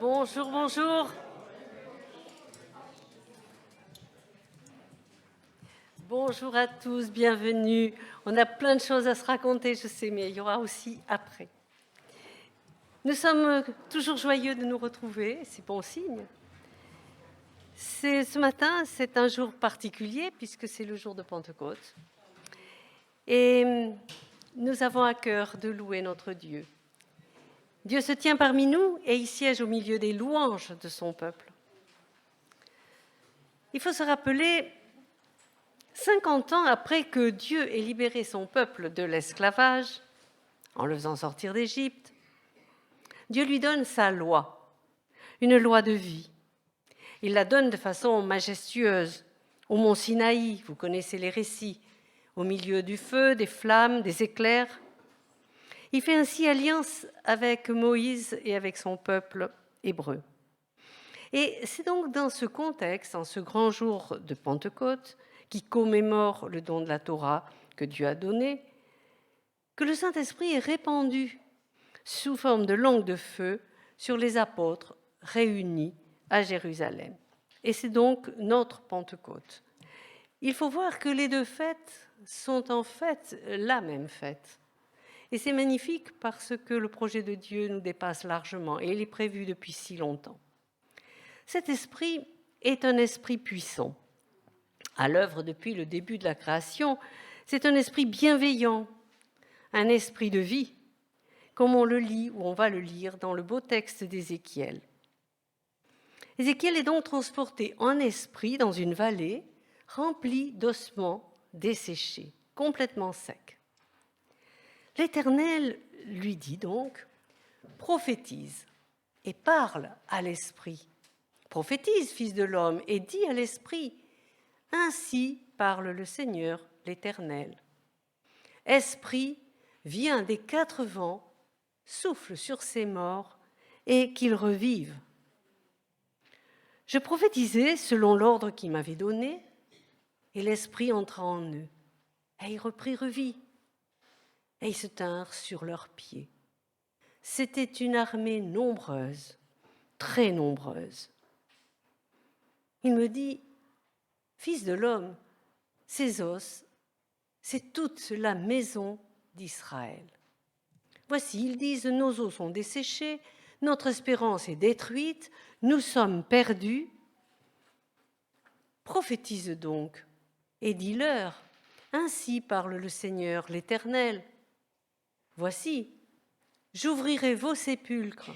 Bonjour, bonjour. Bonjour à tous, bienvenue. On a plein de choses à se raconter, je sais, mais il y aura aussi après. Nous sommes toujours joyeux de nous retrouver, c'est bon signe. Ce matin, c'est un jour particulier puisque c'est le jour de Pentecôte. Et nous avons à cœur de louer notre Dieu. Dieu se tient parmi nous et il siège au milieu des louanges de son peuple. Il faut se rappeler, 50 ans après que Dieu ait libéré son peuple de l'esclavage, en le faisant sortir d'Égypte, Dieu lui donne sa loi, une loi de vie. Il la donne de façon majestueuse, au mont Sinaï, vous connaissez les récits, au milieu du feu, des flammes, des éclairs. Il fait ainsi alliance avec Moïse et avec son peuple hébreu. Et c'est donc dans ce contexte, en ce grand jour de Pentecôte, qui commémore le don de la Torah que Dieu a donné, que le Saint-Esprit est répandu sous forme de langue de feu sur les apôtres réunis à Jérusalem. Et c'est donc notre Pentecôte. Il faut voir que les deux fêtes sont en fait la même fête. Et c'est magnifique parce que le projet de Dieu nous dépasse largement et il est prévu depuis si longtemps. Cet esprit est un esprit puissant. À l'œuvre depuis le début de la création, c'est un esprit bienveillant, un esprit de vie, comme on le lit ou on va le lire dans le beau texte d'Ézéchiel. Ézéchiel est donc transporté en esprit dans une vallée remplie d'ossements desséchés, complètement secs. L'Éternel lui dit donc, prophétise et parle à l'esprit. Prophétise, fils de l'homme, et dis à l'esprit, ainsi parle le Seigneur, l'Éternel. Esprit, viens des quatre vents, souffle sur ces morts et qu'ils revivent. Je prophétisais selon l'ordre qu'il m'avait donné, et l'Esprit entra en eux, et ils reprirent vie, et ils se tinrent sur leurs pieds. C'était une armée nombreuse, très nombreuse. Il me dit, fils de l'homme, ces os, c'est toute la maison d'Israël. Voici, ils disent, nos os sont desséchés, notre espérance est détruite, nous sommes perdus. Prophétise donc et dis-leur, ainsi parle le Seigneur l'Éternel. Voici, j'ouvrirai vos sépulcres,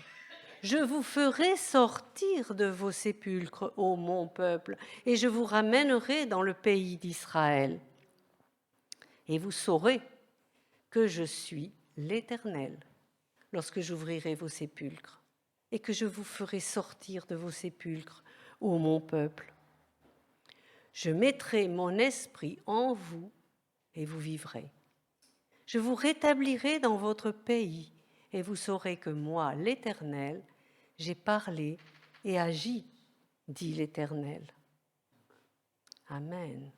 je vous ferai sortir de vos sépulcres, ô mon peuple, et je vous ramènerai dans le pays d'Israël. Et vous saurez que je suis l'Éternel, lorsque j'ouvrirai vos sépulcres, et que je vous ferai sortir de vos sépulcres, ô mon peuple. Je mettrai mon esprit en vous, et vous vivrez. Je vous rétablirai dans votre pays, et vous saurez que moi, l'Éternel, j'ai parlé et agi, dit l'Éternel. Amen.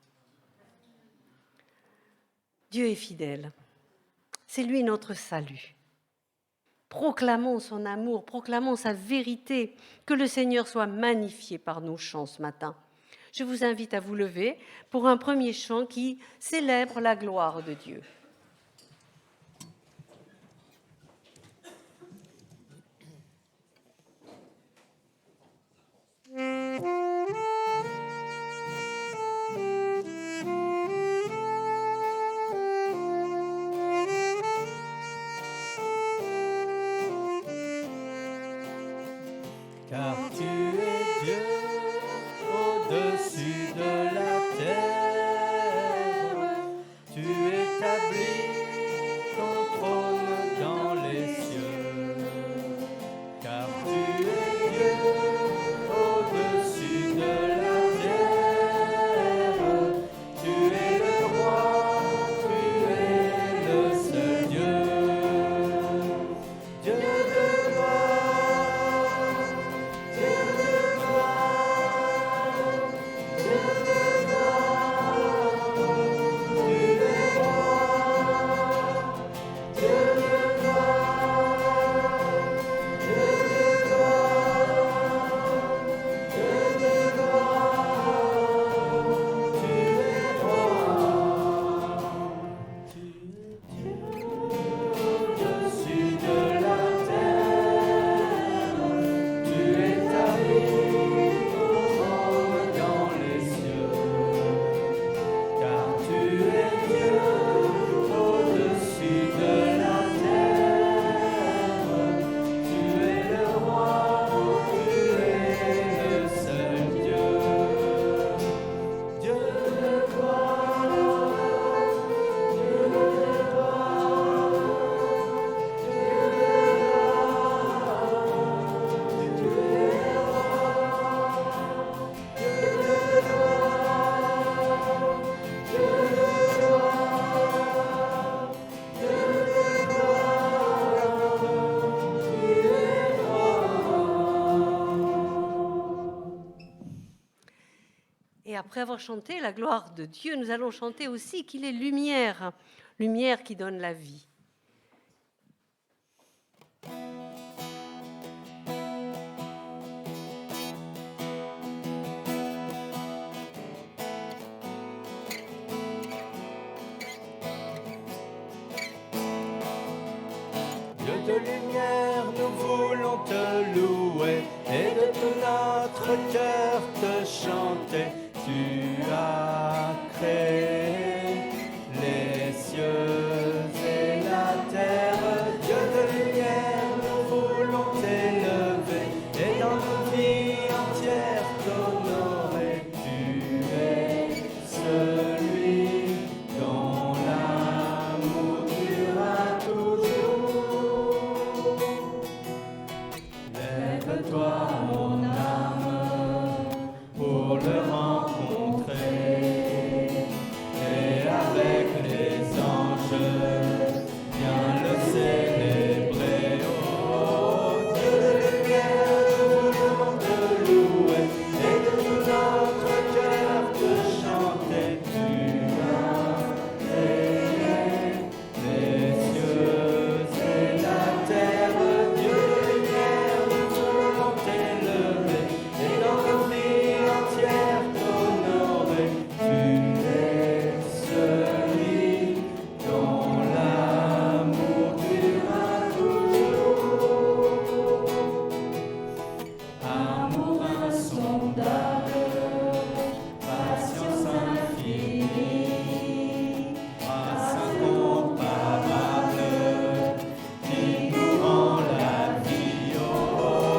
Dieu est fidèle. C'est lui notre salut. Proclamons son amour, proclamons sa vérité, que le Seigneur soit magnifié par nos chants ce matin. Je vous invite à vous lever pour un premier chant qui célèbre la gloire de Dieu. Car tu es Dieu au-dessus de la terre, tu établis Et après avoir chanté la gloire de Dieu, nous allons chanter aussi qu'il est lumière, lumière qui donne la vie. Dieu de lumière, nous voulons te louer et de tout notre cœur te chanter. Tu as créé les cieux et la terre. Dieu de lumière, nous voulons t'élever et dans nos vies entières t'honorer. Tu es celui dont l'amour durera toujours. Lève-toi, mon âme, pour le rencontrer, et avec les anges, viens le célébrer. Oh, Dieu de lumière, nous voulons te louer, et de tout notre cœur te chanter. Tu as créé les cieux et la terre. Dieu de lumière, nous voulons t'élever, et dans nos vies entières t'honorer. Tu es celui dont l'amour durera toujours. Amour insondable, patience infinie, grâce incomparable, qui nous rend la vie. Oh,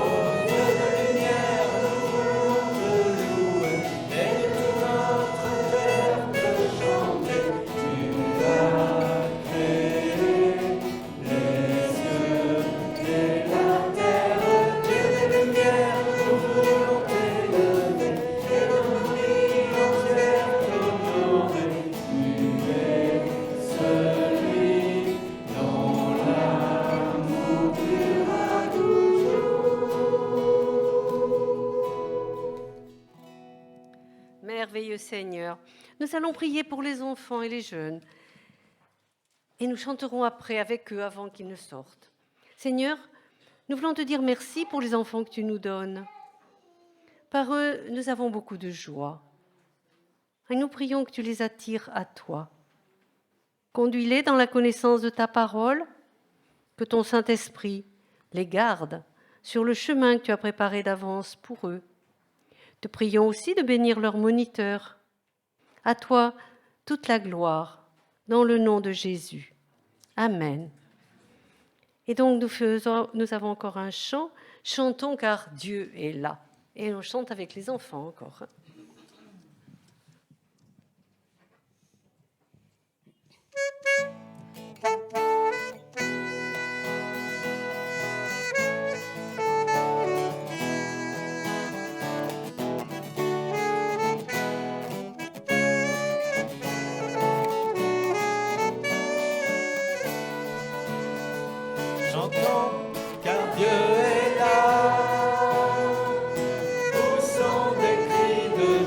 Dieu de lumière, nous voulons te louer, et de tout notre cœur te chanter. Tu as créé les cieux et la terre. Dieu de lumière, nous voulons t'élever, et dans nos vies entières t'honorer. Tu es celui dont l'amour durera toujours. Merveilleux Seigneur, nous allons prier pour les enfants et les jeunes. Et nous chanterons après avec eux avant qu'ils ne sortent. Seigneur, nous voulons te dire merci pour les enfants que tu nous donnes. Par eux, nous avons beaucoup de joie. Et nous prions que tu les attires à toi. Conduis-les dans la connaissance de ta parole, que ton Saint-Esprit les garde sur le chemin que tu as préparé d'avance pour eux. Te prions aussi de bénir leurs moniteurs. À toi, toute la gloire, dans le nom de Jésus. Amen. Et donc, nous avons encore un chant. Chantons car Dieu est là. Et on chante avec les enfants encore. Chantons, car Dieu est là. Poussons des cris de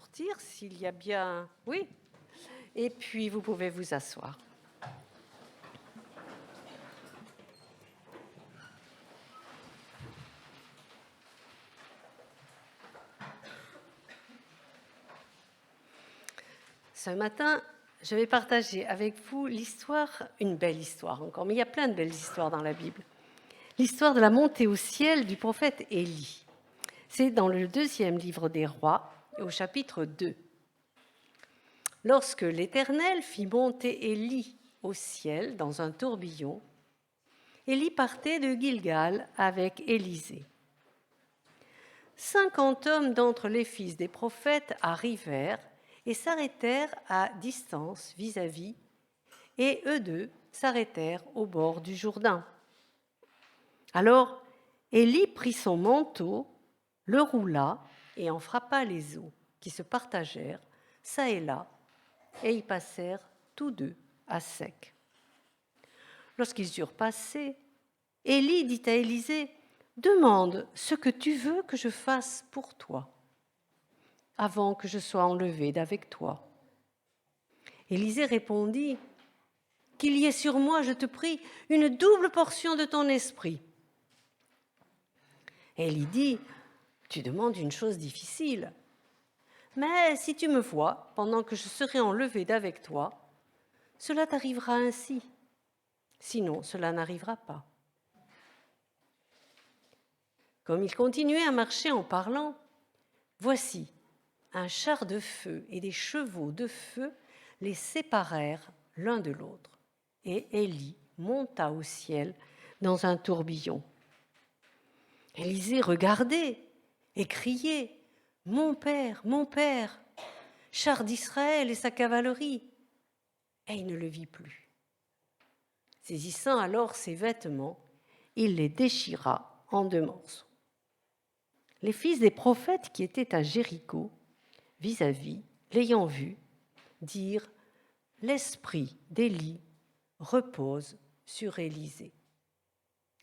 sortir s'il y a bien... Oui. Et puis, vous pouvez vous asseoir. Ce matin, je vais partager avec vous l'histoire, une belle histoire encore, mais il y a plein de belles histoires dans la Bible. L'histoire de la montée au ciel du prophète Élie. C'est dans le 2e livre des Rois, au chapitre 2. Lorsque l'Éternel fit monter Élie au ciel dans un tourbillon, Élie partait de Gilgal avec Élisée. 50 hommes d'entre les fils des prophètes arrivèrent et s'arrêtèrent à distance vis-à-vis, et eux deux s'arrêtèrent au bord du Jourdain. Alors Élie prit son manteau, le roula et en frappa les eaux, qui se partagèrent, çà et là, et y passèrent tous deux à sec. Lorsqu'ils eurent passé, Élie dit à Élisée, « Demande ce que tu veux que je fasse pour toi, avant que je sois enlevé d'avec toi. » Élisée répondit, « Qu'il y ait sur moi, je te prie, une double portion de ton esprit. » Élie dit, « Tu demandes une chose difficile. Mais si tu me vois pendant que je serai enlevé d'avec toi, cela t'arrivera ainsi. Sinon, cela n'arrivera pas. » Comme il continuait à marcher en parlant, voici, un char de feu et des chevaux de feu les séparèrent l'un de l'autre. Et Élie monta au ciel dans un tourbillon. Élisée regardait et criait, « Mon père, char d'Israël et sa cavalerie !» Et il ne le vit plus. Saisissant alors ses vêtements, il les déchira en 2 morceaux. Les fils des prophètes qui étaient à Jéricho, vis-à-vis, l'ayant vu, dirent « L'esprit d'Élie repose sur Élisée. »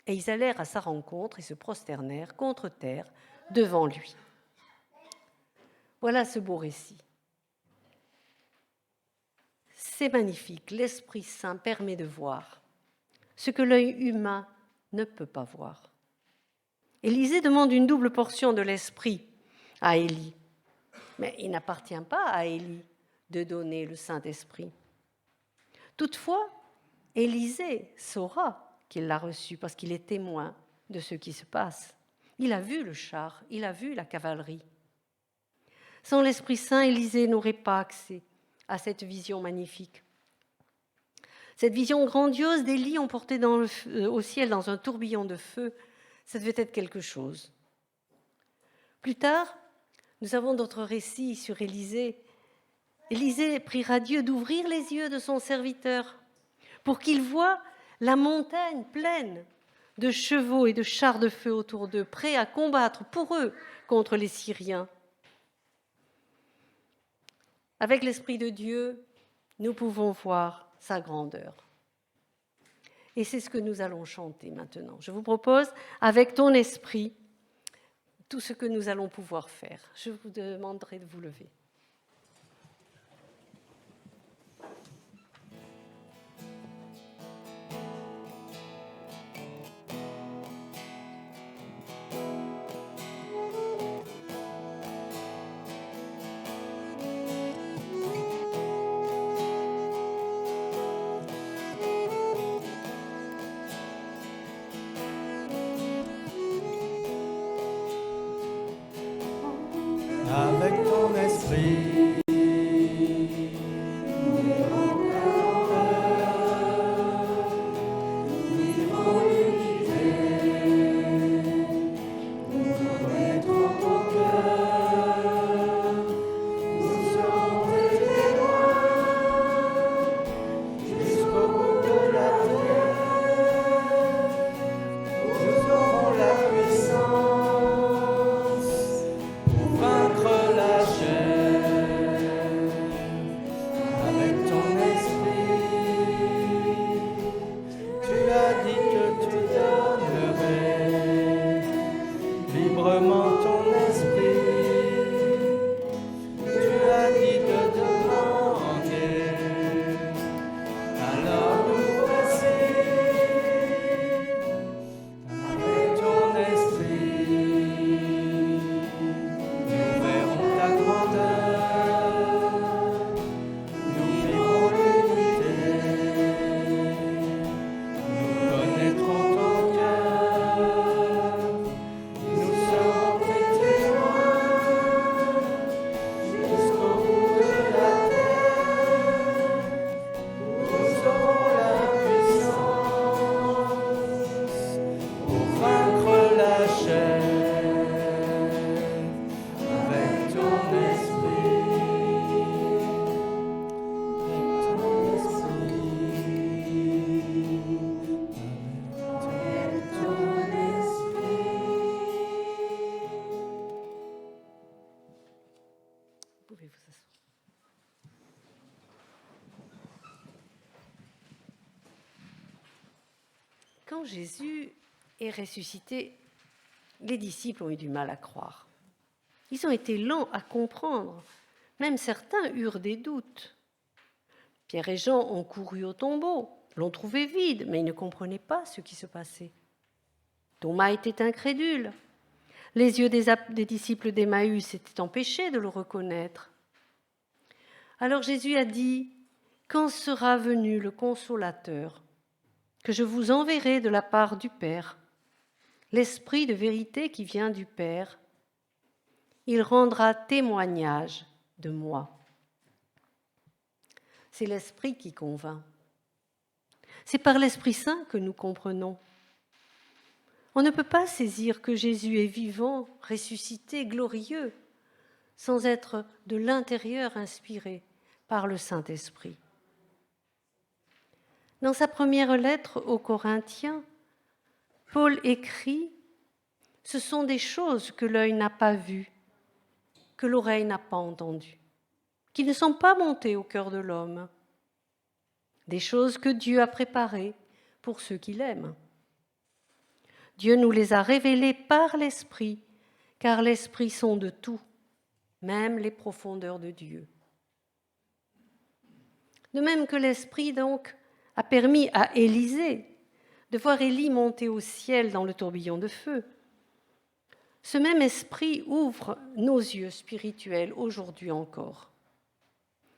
Et ils allèrent à sa rencontre et se prosternèrent contre terre devant lui. Voilà ce beau récit. C'est magnifique. L'Esprit Saint permet de voir ce que l'œil humain ne peut pas voir. Élisée demande une double portion de l'Esprit à Élie. Mais il n'appartient pas à Élie de donner le Saint-Esprit. Toutefois, Élisée saura qu'il l'a reçu parce qu'il est témoin de ce qui se passe. Il a vu le char, il a vu la cavalerie. Sans l'Esprit Saint, Élisée n'aurait pas accès à cette vision magnifique. Cette vision grandiose d'Élie emporté au ciel dans un tourbillon de feu, ça devait être quelque chose. Plus tard, nous avons d'autres récits sur Élisée. Élisée priera Dieu d'ouvrir les yeux de son serviteur pour qu'il voie la montagne pleine de chevaux et de chars de feu autour d'eux, prêts à combattre pour eux contre les Syriens. Avec l'Esprit de Dieu, nous pouvons voir sa grandeur. Et c'est ce que nous allons chanter maintenant. Je vous propose, avec ton esprit, tout ce que nous allons pouvoir faire. Je vous demanderai de vous lever. Avec ton esprit, Quand Jésus est ressuscité, les disciples ont eu du mal à croire. Ils ont été lents à comprendre. Même certains eurent des doutes. Pierre et Jean ont couru au tombeau, l'ont trouvé vide, mais ils ne comprenaient pas ce qui se passait. Thomas était incrédule. Les yeux des disciples d'Emmaüs étaient empêchés de le reconnaître. Alors Jésus a dit, « Quand sera venu le Consolateur, que je vous enverrai de la part du Père, l'Esprit de vérité qui vient du Père, il rendra témoignage de moi. » C'est l'Esprit qui convainc. C'est par l'Esprit Saint que nous comprenons. On ne peut pas saisir que Jésus est vivant, ressuscité, glorieux, sans être de l'intérieur inspiré par le Saint-Esprit. Dans sa première lettre aux Corinthiens, Paul écrit « Ce sont des choses que l'œil n'a pas vues, que l'oreille n'a pas entendues, qui ne sont pas montées au cœur de l'homme, des choses que Dieu a préparées pour ceux qui l'aiment. Dieu nous les a révélées par l'Esprit, car l'Esprit sonde tout, même les profondeurs de Dieu. » De même que l'Esprit, donc, a permis à Élisée de voir Élie monter au ciel dans le tourbillon de feu, ce même Esprit ouvre nos yeux spirituels aujourd'hui encore.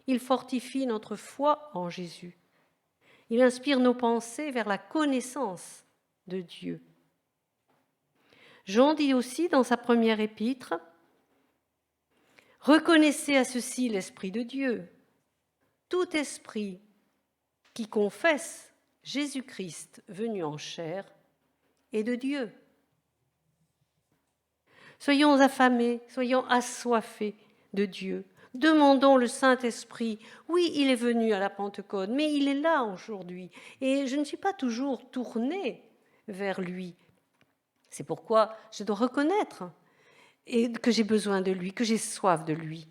Il fortifie notre foi en Jésus. Il inspire nos pensées vers la connaissance de Dieu. Jean dit aussi dans sa première épître, « Reconnaissez à ceci l'Esprit de Dieu. Tout esprit qui confesse Jésus-Christ venu en chair est de Dieu. » Soyons affamés, soyons assoiffés de Dieu. Demandons le Saint-Esprit. Oui, il est venu à la Pentecôte, mais il est là aujourd'hui. Et je ne suis pas toujours tournée vers lui. C'est pourquoi je dois reconnaître que j'ai besoin de lui, que j'ai soif de lui.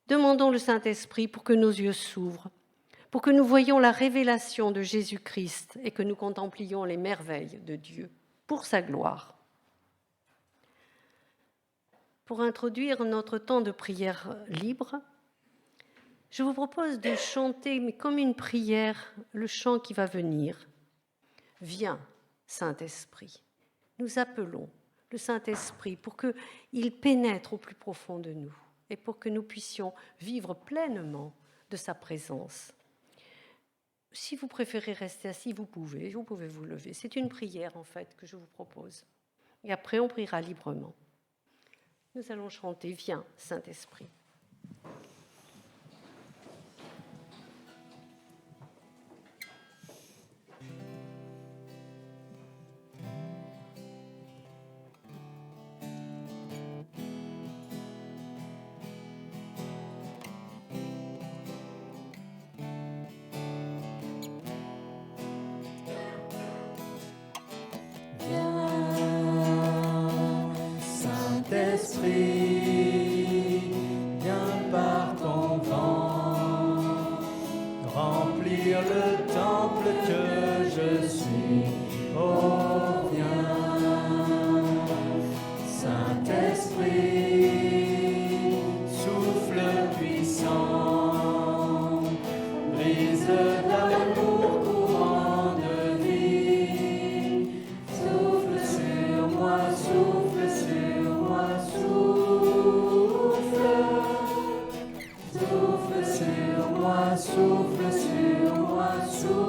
Demandons le Saint-Esprit pour que nos yeux s'ouvrent, pour que nous voyions la révélation de Jésus-Christ et que nous contemplions les merveilles de Dieu pour sa gloire. Pour introduire notre temps de prière libre, je vous propose de chanter, mais comme une prière, le chant qui va venir. Viens, Saint-Esprit. Nous appelons le Saint-Esprit pour qu'il pénètre au plus profond de nous et pour que nous puissions vivre pleinement de sa présence. Si vous préférez rester assis, vous pouvez vous lever. C'est une prière, en fait, que je vous propose. Et après, on priera librement. Nous allons chanter « Viens, Saint-Esprit ». Saint-Esprit, viens par ton vent, remplir le temple que je suis. Oh, viens, Saint-Esprit, souffle puissant, brise d'amour courant de vie, souffle sur moi, souffle sur moi, souffle, souffle sur moi, souffle sur moi, souffle.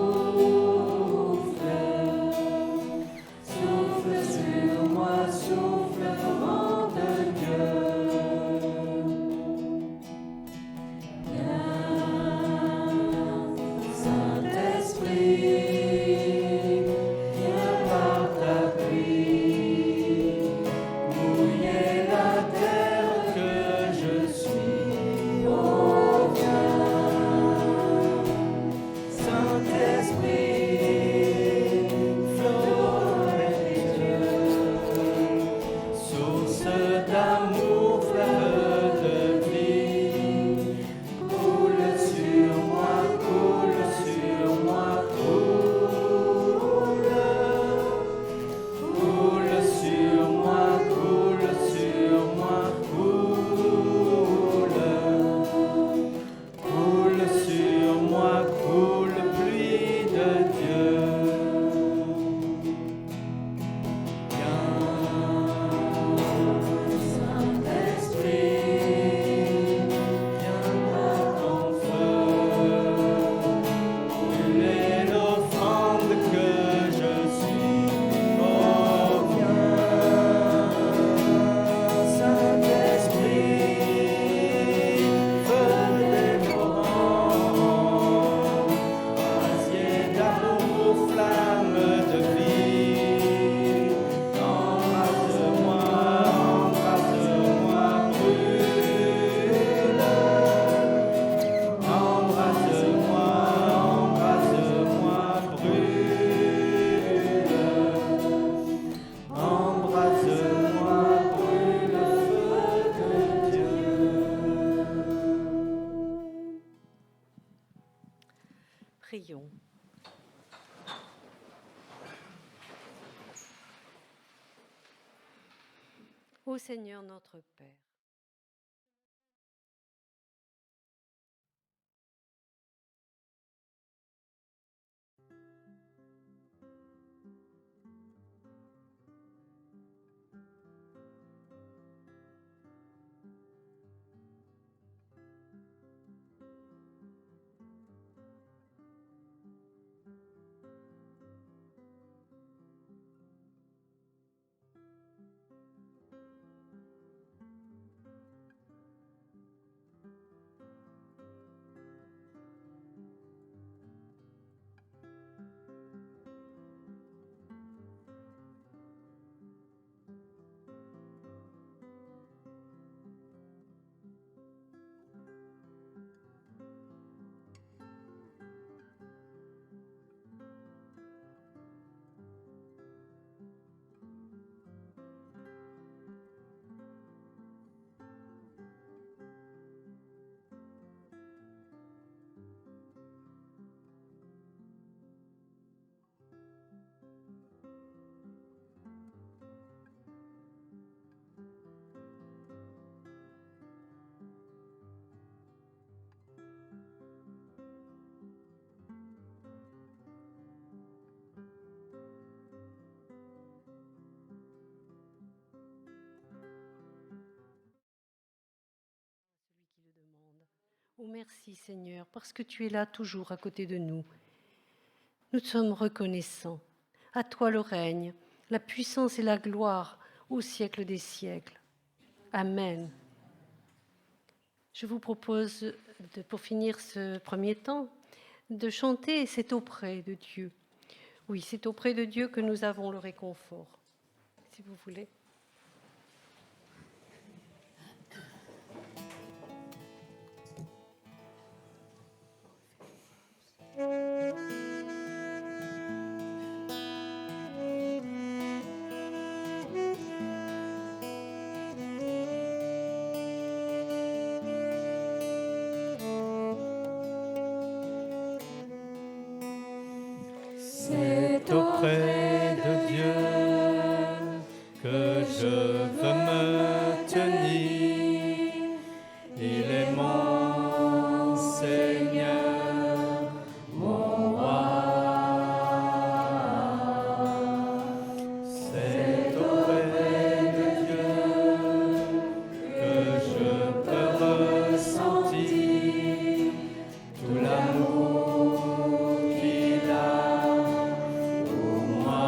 Ô Seigneur notre Père, celui qui le demande. Oh merci Seigneur, parce que tu es là toujours à côté de nous. Nous te sommes reconnaissants. À toi le règne, la puissance et la gloire au siècle des siècles. Amen. Je vous propose, pour finir ce premier temps, de chanter « C'est auprès de Dieu ». Oui, c'est auprès de Dieu que nous avons le réconfort, si vous voulez. C'est auprès de Dieu que je veux me tenir. Il est mon Seigneur, mon roi. C'est auprès de Dieu que je peux ressentir tout l'amour qu'il a pour moi.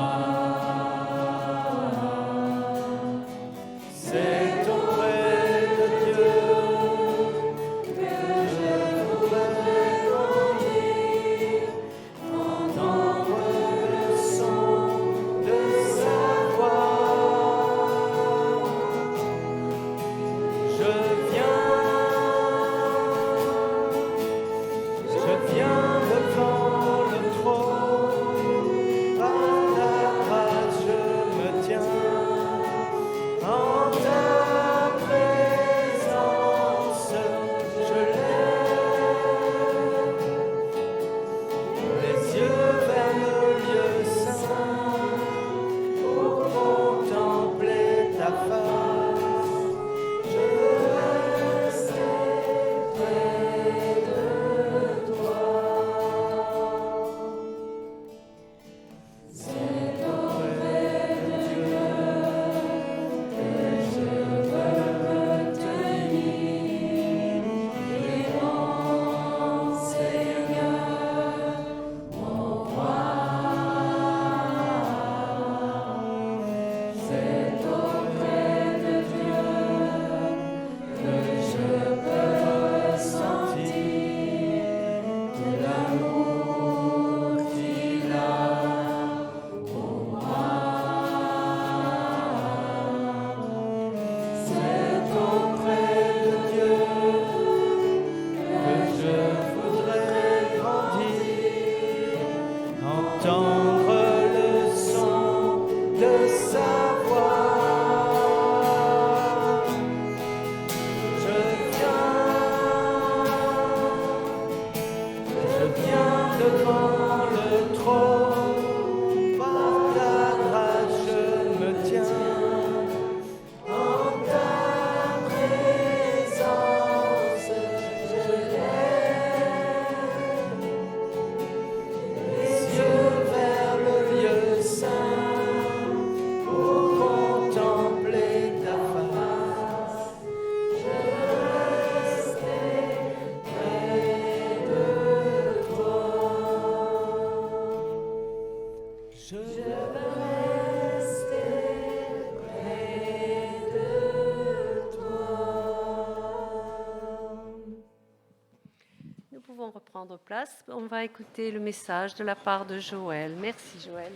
place, on va écouter le message de la part de Joël. Merci Joël.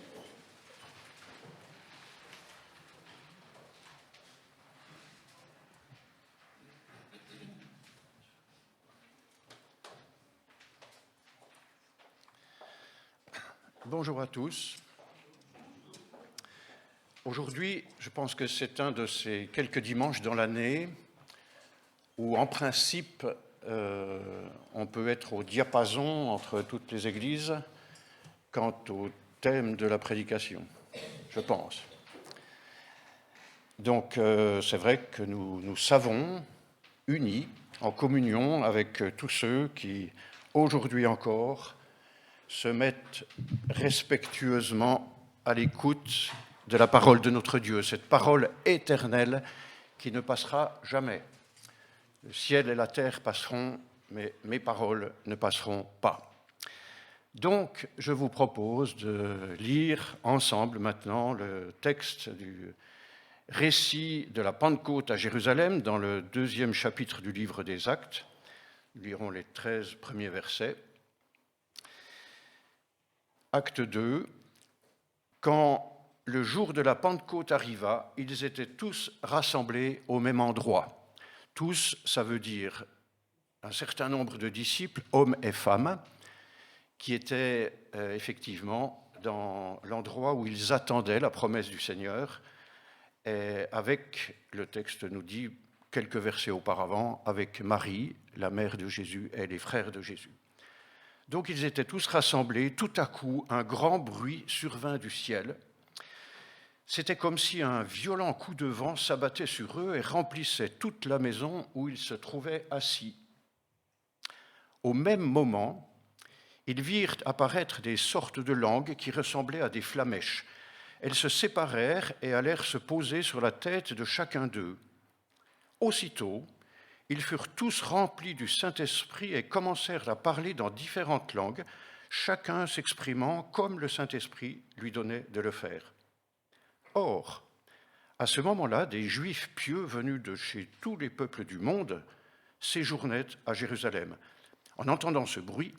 Bonjour à tous. Aujourd'hui, je pense que c'est un de ces quelques dimanches dans l'année où, en principe, on peut être au diapason entre toutes les églises quant au thème de la prédication, je pense. Donc, c'est vrai que nous savons, unis, en communion avec tous ceux qui, aujourd'hui encore, se mettent respectueusement à l'écoute de la parole de notre Dieu, cette parole éternelle qui ne passera jamais. Le ciel et la terre passeront, mais mes paroles ne passeront pas. Donc, je vous propose de lire ensemble maintenant le texte du récit de la Pentecôte à Jérusalem dans le 2e chapitre du livre des Actes. Nous lirons les 13 premiers versets. Acte 2, quand le jour de la Pentecôte arriva, ils étaient tous rassemblés au même endroit. Tous, ça veut dire un certain nombre de disciples, hommes et femmes, qui étaient effectivement dans l'endroit où ils attendaient la promesse du Seigneur, et avec, le texte nous dit, quelques versets auparavant, avec Marie, la mère de Jésus, et les frères de Jésus. Donc ils étaient tous rassemblés, tout à coup un grand bruit survint du ciel. C'était comme si un violent coup de vent s'abattait sur eux et remplissait toute la maison où ils se trouvaient assis. Au même moment, ils virent apparaître des sortes de langues qui ressemblaient à des flammèches. Elles se séparèrent et allèrent se poser sur la tête de chacun d'eux. Aussitôt, ils furent tous remplis du Saint-Esprit et commencèrent à parler dans différentes langues, chacun s'exprimant comme le Saint-Esprit lui donnait de le faire. Or, à ce moment-là, des Juifs pieux venus de chez tous les peuples du monde séjournaient à Jérusalem. En entendant ce bruit,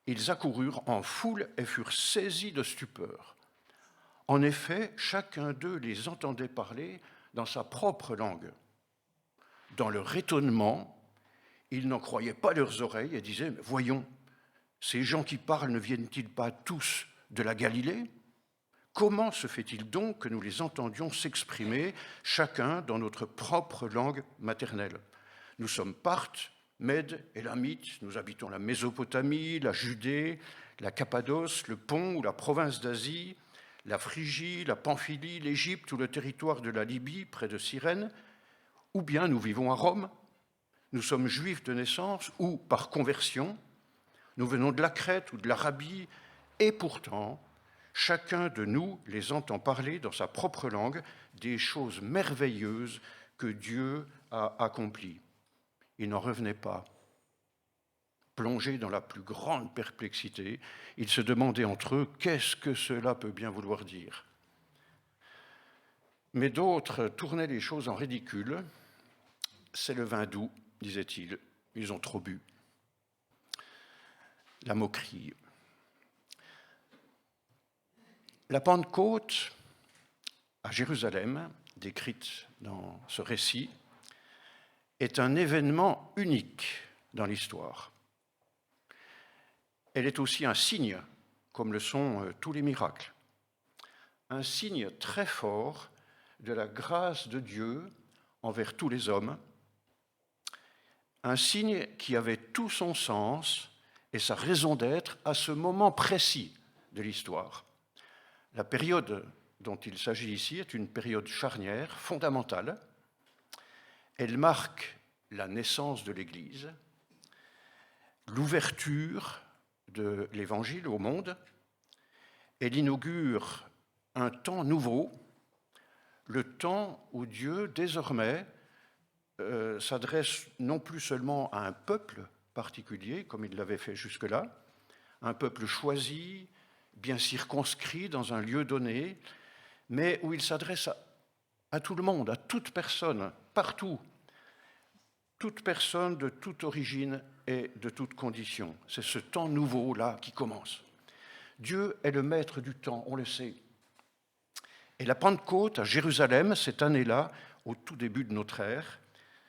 ils accoururent en foule et furent saisis de stupeur. En effet, chacun d'eux les entendait parler dans sa propre langue. Dans leur étonnement, ils n'en croyaient pas leurs oreilles et disaient « Voyons, ces gens qui parlent ne viennent-ils pas tous de la Galilée ? Comment se fait-il donc que nous les entendions s'exprimer, chacun dans notre propre langue maternelle ? Nous sommes Parthes, Mèdes, Élamites, nous habitons la Mésopotamie, la Judée, la Cappadoce, le Pont ou la province d'Asie, la Phrygie, la Pamphylie, l'Égypte ou le territoire de la Libye, près de Cyrène, ou bien nous vivons à Rome, nous sommes juifs de naissance ou par conversion, nous venons de la Crète ou de l'Arabie, et pourtant, chacun de nous les entend parler dans sa propre langue des choses merveilleuses que Dieu a accomplies. Ils n'en revenaient pas. Plongés dans la plus grande perplexité, ils se demandaient entre eux « Qu'est-ce que cela peut bien vouloir dire ?» Mais d'autres tournaient les choses en ridicule. « C'est le vin doux, disait-il, ils ont trop bu. » La moquerie. La Pentecôte à Jérusalem, décrite dans ce récit, est un événement unique dans l'histoire. Elle est aussi un signe, comme le sont tous les miracles. Un signe très fort de la grâce de Dieu envers tous les hommes. Un signe qui avait tout son sens et sa raison d'être à ce moment précis de l'histoire. La période dont il s'agit ici est une période charnière, fondamentale. Elle marque la naissance de l'Église, l'ouverture de l'Évangile au monde. Elle inaugure un temps nouveau, le temps où Dieu, désormais, s'adresse non plus seulement à un peuple particulier, comme il l'avait fait jusque-là, un peuple choisi, bien circonscrit dans un lieu donné, mais où il s'adresse à tout le monde, à toute personne, partout, toute personne de toute origine et de toute condition. C'est ce temps nouveau-là qui commence. Dieu est le maître du temps, on le sait. Et la Pentecôte à Jérusalem, cette année-là, au tout début de notre ère,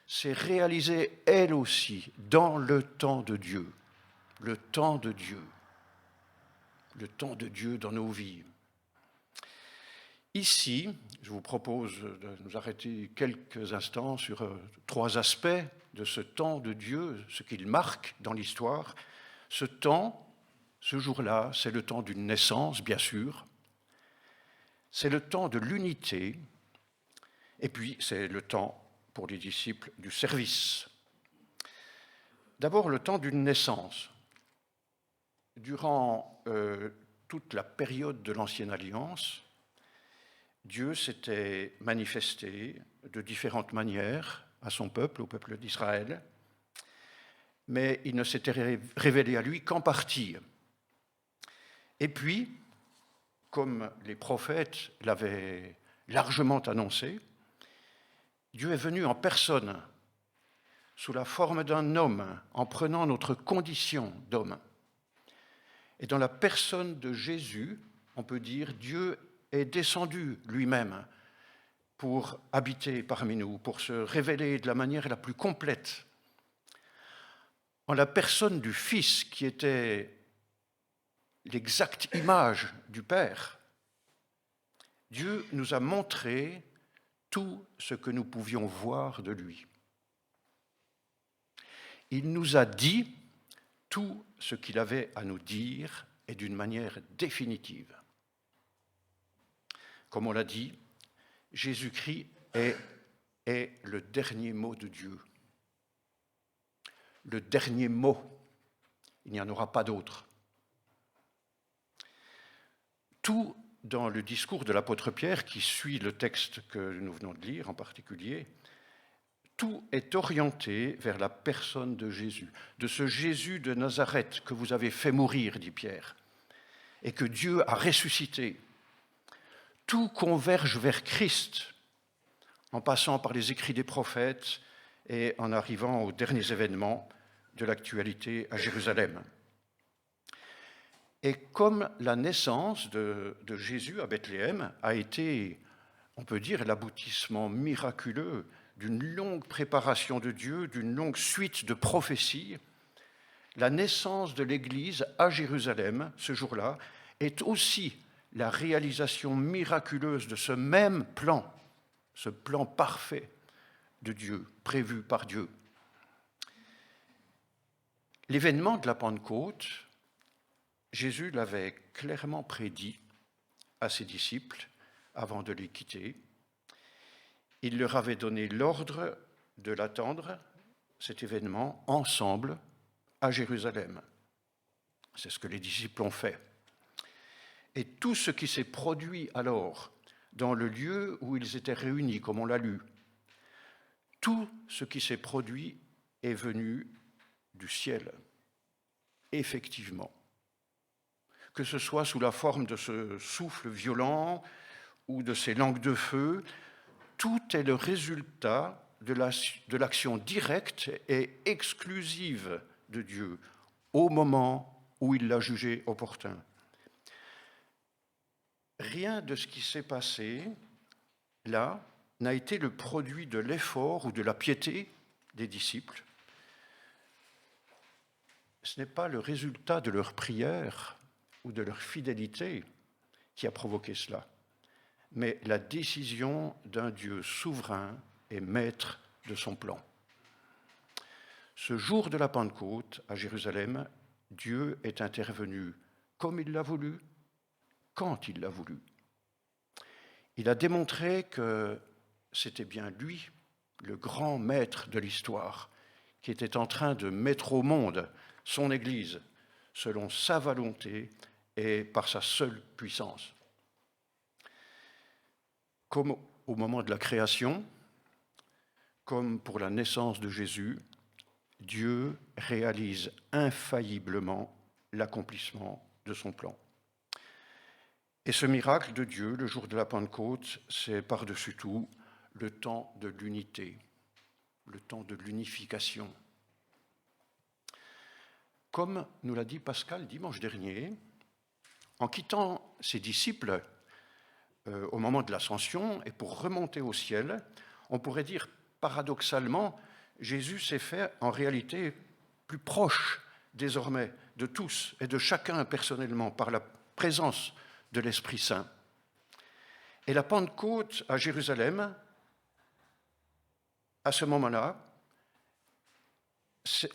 s'est réalisée elle aussi dans le temps de Dieu. Le temps de Dieu. Le temps de Dieu dans nos vies. Ici, je vous propose de nous arrêter quelques instants sur 3 aspects de ce temps de Dieu, ce qu'il marque dans l'histoire. Ce temps, ce jour-là, c'est le temps d'une naissance, bien sûr. C'est le temps de l'unité. Et puis, c'est le temps, pour les disciples, du service. D'abord, le temps d'une naissance. Durant toute la période de l'Ancienne Alliance, Dieu s'était manifesté de différentes manières à son peuple, au peuple d'Israël, mais il ne s'était révélé à lui qu'en partie. Et puis, comme les prophètes l'avaient largement annoncé, Dieu est venu en personne, sous la forme d'un homme, en prenant notre condition d'homme. Et dans la personne de Jésus, on peut dire, Dieu est descendu lui-même pour habiter parmi nous, pour se révéler de la manière la plus complète. En la personne du Fils, qui était l'exacte image du Père, Dieu nous a montré tout ce que nous pouvions voir de lui. Il nous a dit tout ce qu'il avait à nous dire et d'une manière définitive. Comme on l'a dit, Jésus-Christ est le dernier mot de Dieu. Le dernier mot. Il n'y en aura pas d'autre. Tout dans le discours de l'apôtre Pierre, qui suit le texte que nous venons de lire en particulier, tout est orienté vers la personne de Jésus, de ce Jésus de Nazareth que vous avez fait mourir, dit Pierre, et que Dieu a ressuscité. Tout converge vers Christ, en passant par les écrits des prophètes et en arrivant aux derniers événements de l'actualité à Jérusalem. Et comme la naissance de Jésus à Bethléem a été, on peut dire, l'aboutissement miraculeux d'une longue préparation de Dieu, d'une longue suite de prophéties, la naissance de l'Église à Jérusalem, ce jour-là, est aussi la réalisation miraculeuse de ce même plan, ce plan parfait de Dieu, prévu par Dieu. L'événement de la Pentecôte, Jésus l'avait clairement prédit à ses disciples avant de les quitter. Il leur avait donné l'ordre de l'attendre, cet événement, ensemble à Jérusalem. C'est ce que les disciples ont fait. Et tout ce qui s'est produit alors dans le lieu où ils étaient réunis, comme on l'a lu, tout ce qui s'est produit est venu du ciel, effectivement. Que ce soit sous la forme de ce souffle violent ou de ces langues de feu, tout est le résultat de l'action directe et exclusive de Dieu au moment où il l'a jugé opportun. Rien de ce qui s'est passé là n'a été le produit de l'effort ou de la piété des disciples. Ce n'est pas le résultat de leur prière ou de leur fidélité qui a provoqué cela, mais la décision d'un Dieu souverain et maître de son plan. Ce jour de la Pentecôte à Jérusalem, Dieu est intervenu comme il l'a voulu, quand il l'a voulu. Il a démontré que c'était bien lui, le grand maître de l'histoire, qui était en train de mettre au monde son Église selon sa volonté et par sa seule puissance. Comme au moment de la création, comme pour la naissance de Jésus, Dieu réalise infailliblement l'accomplissement de son plan. Et ce miracle de Dieu, le jour de la Pentecôte, c'est par-dessus tout le temps de l'unité, le temps de l'unification. comme nous l'a dit Pascal dimanche dernier, en quittant ses disciples au moment de l'ascension et pour remonter au ciel, on pourrait dire paradoxalement, Jésus s'est fait en réalité plus proche désormais de tous et de chacun personnellement par la présence de l'Esprit Saint. Et la Pentecôte à Jérusalem, à ce moment-là,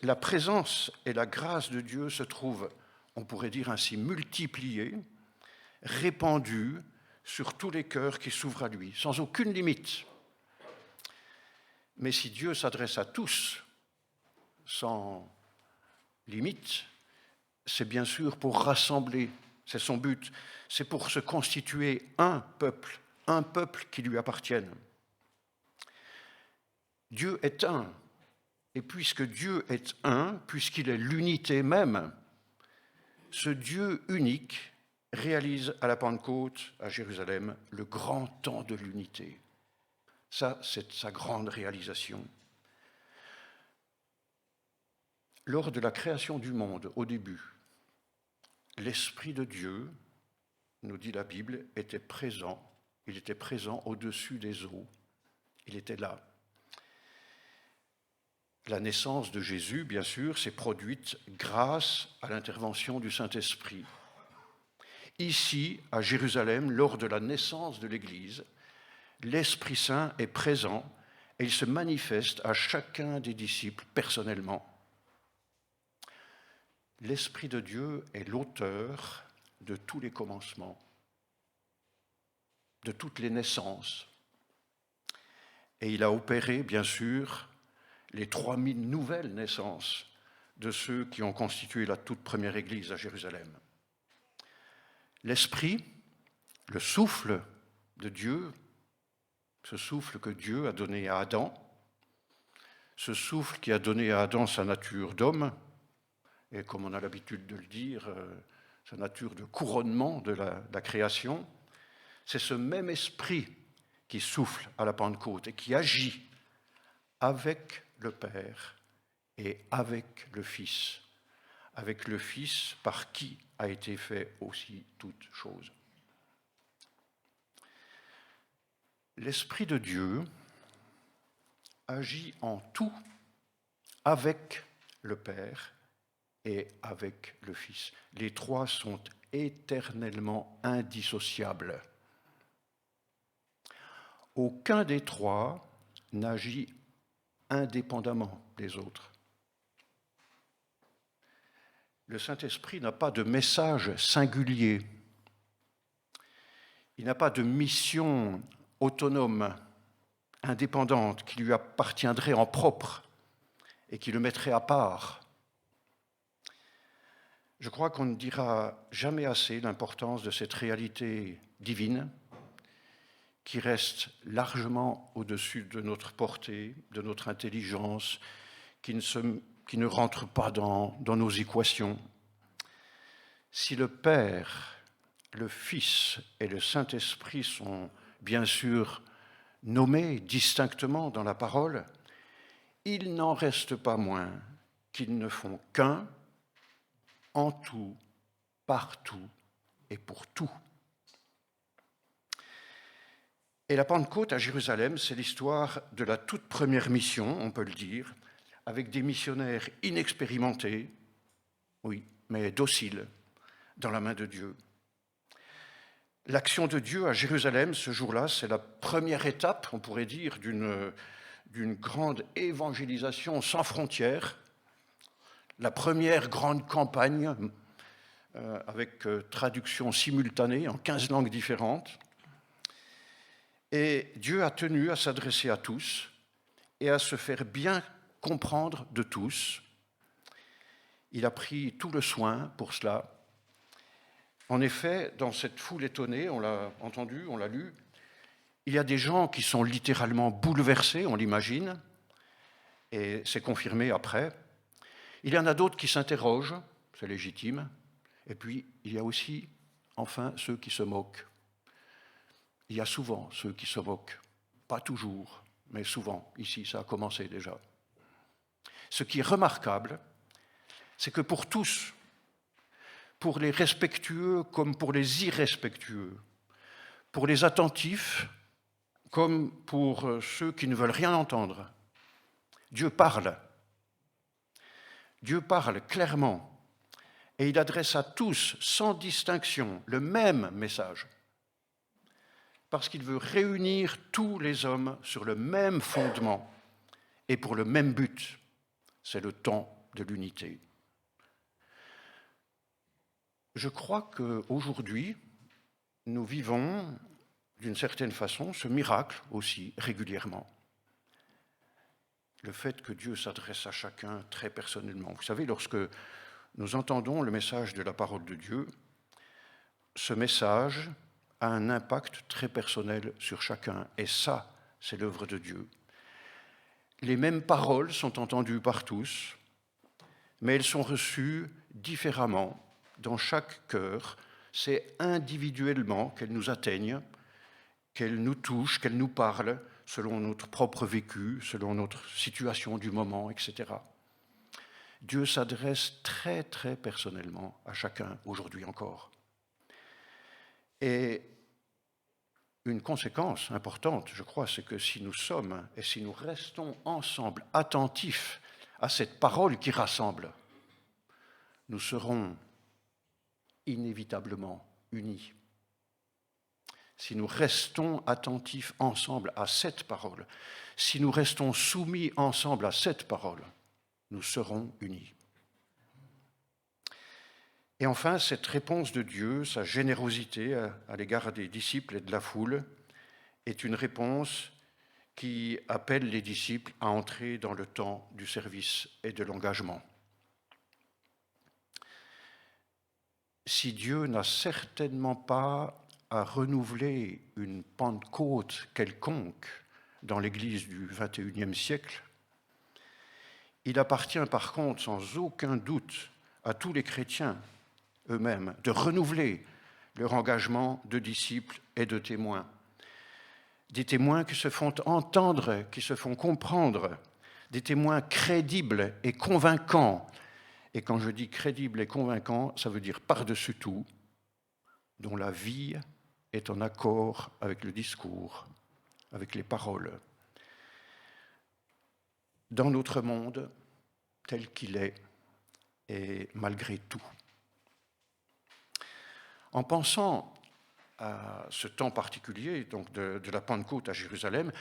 la présence et la grâce de Dieu se trouvent, on pourrait dire ainsi, multipliées, répandues sur tous les cœurs qui s'ouvrent à lui, sans aucune limite. Mais si Dieu s'adresse à tous, sans limite, c'est bien sûr pour rassembler, c'est son but, c'est pour se constituer un peuple qui lui appartienne. Dieu est un, et puisque Dieu est un, puisqu'il est l'unité même, ce Dieu unique réalise à la Pentecôte, à Jérusalem, le grand temps de l'unité. Ça, c'est sa grande réalisation. Lors de la création du monde, au début, l'Esprit de Dieu, nous dit la Bible, était présent. Il était présent au-dessus des eaux. Il était là. La naissance de Jésus, bien sûr, s'est produite grâce à l'intervention du Saint-Esprit. Ici, à Jérusalem, lors de la naissance de l'Église, l'Esprit Saint est présent et il se manifeste à chacun des disciples personnellement. L'Esprit de Dieu est l'auteur de tous les commencements, de toutes les naissances. Et il a opéré, bien sûr, les 3000 nouvelles naissances de ceux qui ont constitué la toute première Église à Jérusalem. L'Esprit, le souffle de Dieu, ce souffle que Dieu a donné à Adam, ce souffle qui a donné à Adam sa nature d'homme, et comme on a l'habitude de le dire, sa nature de couronnement de la création, c'est ce même esprit qui souffle à la Pentecôte et qui agit avec le Père et avec le Fils par qui a été fait aussi toute chose. L'Esprit de Dieu agit en tout avec le Père et avec le Fils. Les trois sont éternellement indissociables. Aucun des trois n'agit indépendamment des autres. Le Saint-Esprit n'a pas de message singulier. Il n'a pas de mission autonome, indépendante, qui lui appartiendrait en propre et qui le mettrait à part. Je crois qu'on ne dira jamais assez l'importance de cette réalité divine qui reste largement au-dessus de notre portée, de notre intelligence, qui ne rentre pas dans nos équations. Si le Père, le Fils et le Saint-Esprit sont bien sûr nommés distinctement dans la parole, il n'en reste pas moins qu'ils ne font qu'un, en tout, partout et pour tout. Et la Pentecôte à Jérusalem, c'est l'histoire de la toute première mission, on peut le dire, avec des missionnaires inexpérimentés, oui, mais dociles, dans la main de Dieu. L'action de Dieu à Jérusalem, ce jour-là, c'est la première étape, on pourrait dire, d'une grande évangélisation sans frontières, la première grande campagne avec traduction simultanée en 15 langues différentes. Et Dieu a tenu à s'adresser à tous et à se faire bien comprendre de tous. Il a pris tout le soin pour cela. En effet, dans cette foule étonnée, on l'a entendu, on l'a lu, il y a des gens qui sont littéralement bouleversés, on l'imagine, et c'est confirmé après. Il y en a d'autres qui s'interrogent, c'est légitime, et puis il y a aussi, enfin, ceux qui se moquent. Il y a souvent ceux qui se moquent, pas toujours, mais souvent. Ici, ça a commencé déjà. Ce qui est remarquable, c'est que pour tous, pour les respectueux comme pour les irrespectueux, pour les attentifs comme pour ceux qui ne veulent rien entendre, Dieu parle. Dieu parle clairement et il adresse à tous, sans distinction, le même message. Parce qu'il veut réunir tous les hommes sur le même fondement et pour le même but. C'est le temps de l'unité. Je crois qu'aujourd'hui, nous vivons d'une certaine façon ce miracle aussi régulièrement. Le fait que Dieu s'adresse à chacun très personnellement. Vous savez, lorsque nous entendons le message de la parole de Dieu, ce message a un impact très personnel sur chacun. Et ça, c'est l'œuvre de Dieu. Les mêmes paroles sont entendues par tous, mais elles sont reçues différemment dans chaque cœur. C'est individuellement qu'elles nous atteignent, qu'elles nous touchent, qu'elles nous parlent, selon notre propre vécu, selon notre situation du moment, etc. Dieu s'adresse très, très personnellement à chacun, aujourd'hui encore. Et une conséquence importante, je crois, c'est que si nous sommes et si nous restons ensemble, attentifs à cette parole qui rassemble, nous serons inévitablement unis. Si nous restons attentifs ensemble à cette parole, si nous restons soumis ensemble à cette parole, nous serons unis. Et enfin, cette réponse de Dieu, sa générosité à l'égard des disciples et de la foule, est une réponse qui appelle les disciples à entrer dans le temps du service et de l'engagement. Si Dieu n'a certainement pas à renouveler une Pentecôte quelconque dans l'Église du XXIe siècle, il appartient par contre sans aucun doute à tous les chrétiens eux-mêmes de renouveler leur engagement de disciples et de témoins. Des témoins qui se font entendre, qui se font comprendre, des témoins crédibles et convaincants. Et quand je dis crédibles et convaincants, ça veut dire par-dessus tout, dont la vie est en accord avec le discours, avec les paroles. Dans notre monde tel qu'il est, et malgré tout. En pensant à ce temps particulier, donc de la Pentecôte à Jérusalem,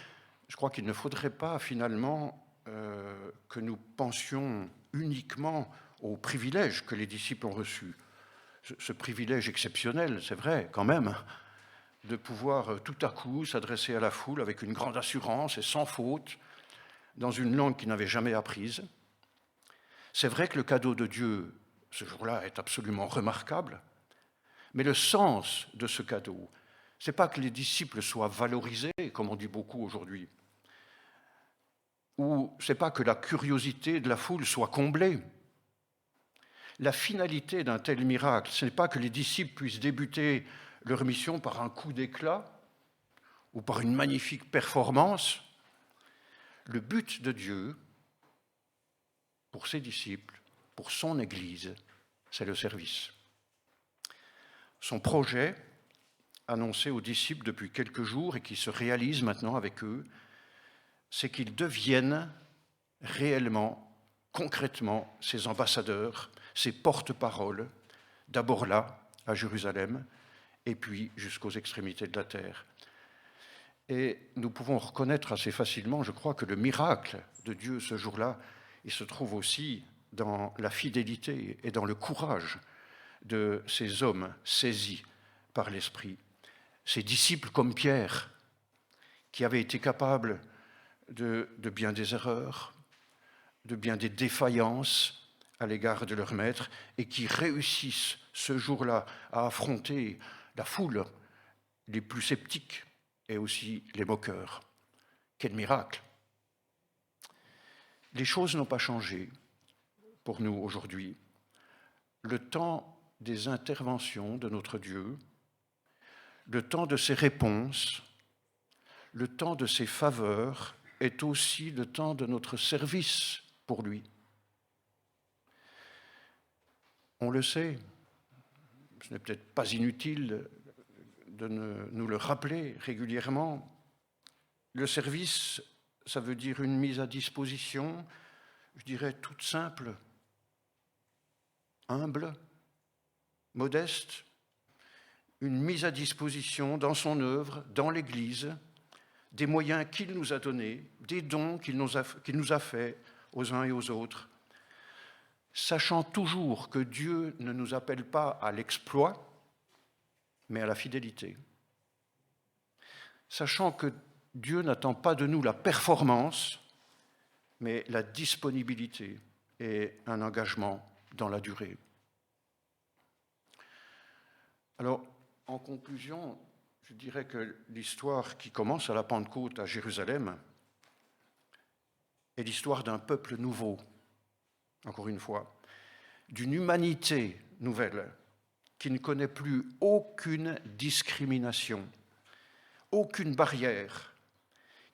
je crois qu'il ne faudrait pas finalement que nous pensions uniquement aux privilèges que les disciples ont reçus. Ce privilège exceptionnel, c'est vrai, quand même, de pouvoir tout à coup s'adresser à la foule avec une grande assurance et sans faute, dans une langue qu'ils n'avaient jamais apprise. C'est vrai que le cadeau de Dieu, ce jour-là, est absolument remarquable, mais le sens de ce cadeau, ce n'est pas que les disciples soient valorisés, comme on dit beaucoup aujourd'hui, ou ce n'est pas que la curiosité de la foule soit comblée. La finalité d'un tel miracle, ce n'est pas que les disciples puissent débuter leur mission par un coup d'éclat ou par une magnifique performance. Le but de Dieu, pour ses disciples, pour son Église, c'est le service. Son projet, annoncé aux disciples depuis quelques jours et qui se réalise maintenant avec eux, c'est qu'ils deviennent réellement, concrètement, ses ambassadeurs, ses porte-paroles, d'abord là, à Jérusalem, et puis jusqu'aux extrémités de la terre. Et nous pouvons reconnaître assez facilement, je crois, que le miracle de Dieu ce jour-là, il se trouve aussi dans la fidélité et dans le courage de ces hommes saisis par l'Esprit. Ces disciples comme Pierre, qui avaient été capables de bien des erreurs, de bien des défaillances à l'égard de leur maître, et qui réussissent ce jour-là à affronter la foule, les plus sceptiques et aussi les moqueurs. Quel miracle! Les choses n'ont pas changé pour nous aujourd'hui. Le temps des interventions de notre Dieu, le temps de ses réponses, le temps de ses faveurs est aussi le temps de notre service pour lui. On le sait, ce n'est peut-être pas inutile de nous le rappeler régulièrement. Le service, ça veut dire une mise à disposition, je dirais toute simple, humble, modeste, une mise à disposition dans son œuvre, dans l'Église, des moyens qu'il nous a donnés, des dons qu'il nous a faits aux uns et aux autres, sachant toujours que Dieu ne nous appelle pas à l'exploit, mais à la fidélité. Sachant que Dieu n'attend pas de nous la performance, mais la disponibilité et un engagement dans la durée. Alors, en conclusion, je dirais que l'histoire qui commence à la Pentecôte à Jérusalem est l'histoire d'un peuple nouveau, encore une fois, d'une humanité nouvelle qui ne connaît plus aucune discrimination, aucune barrière,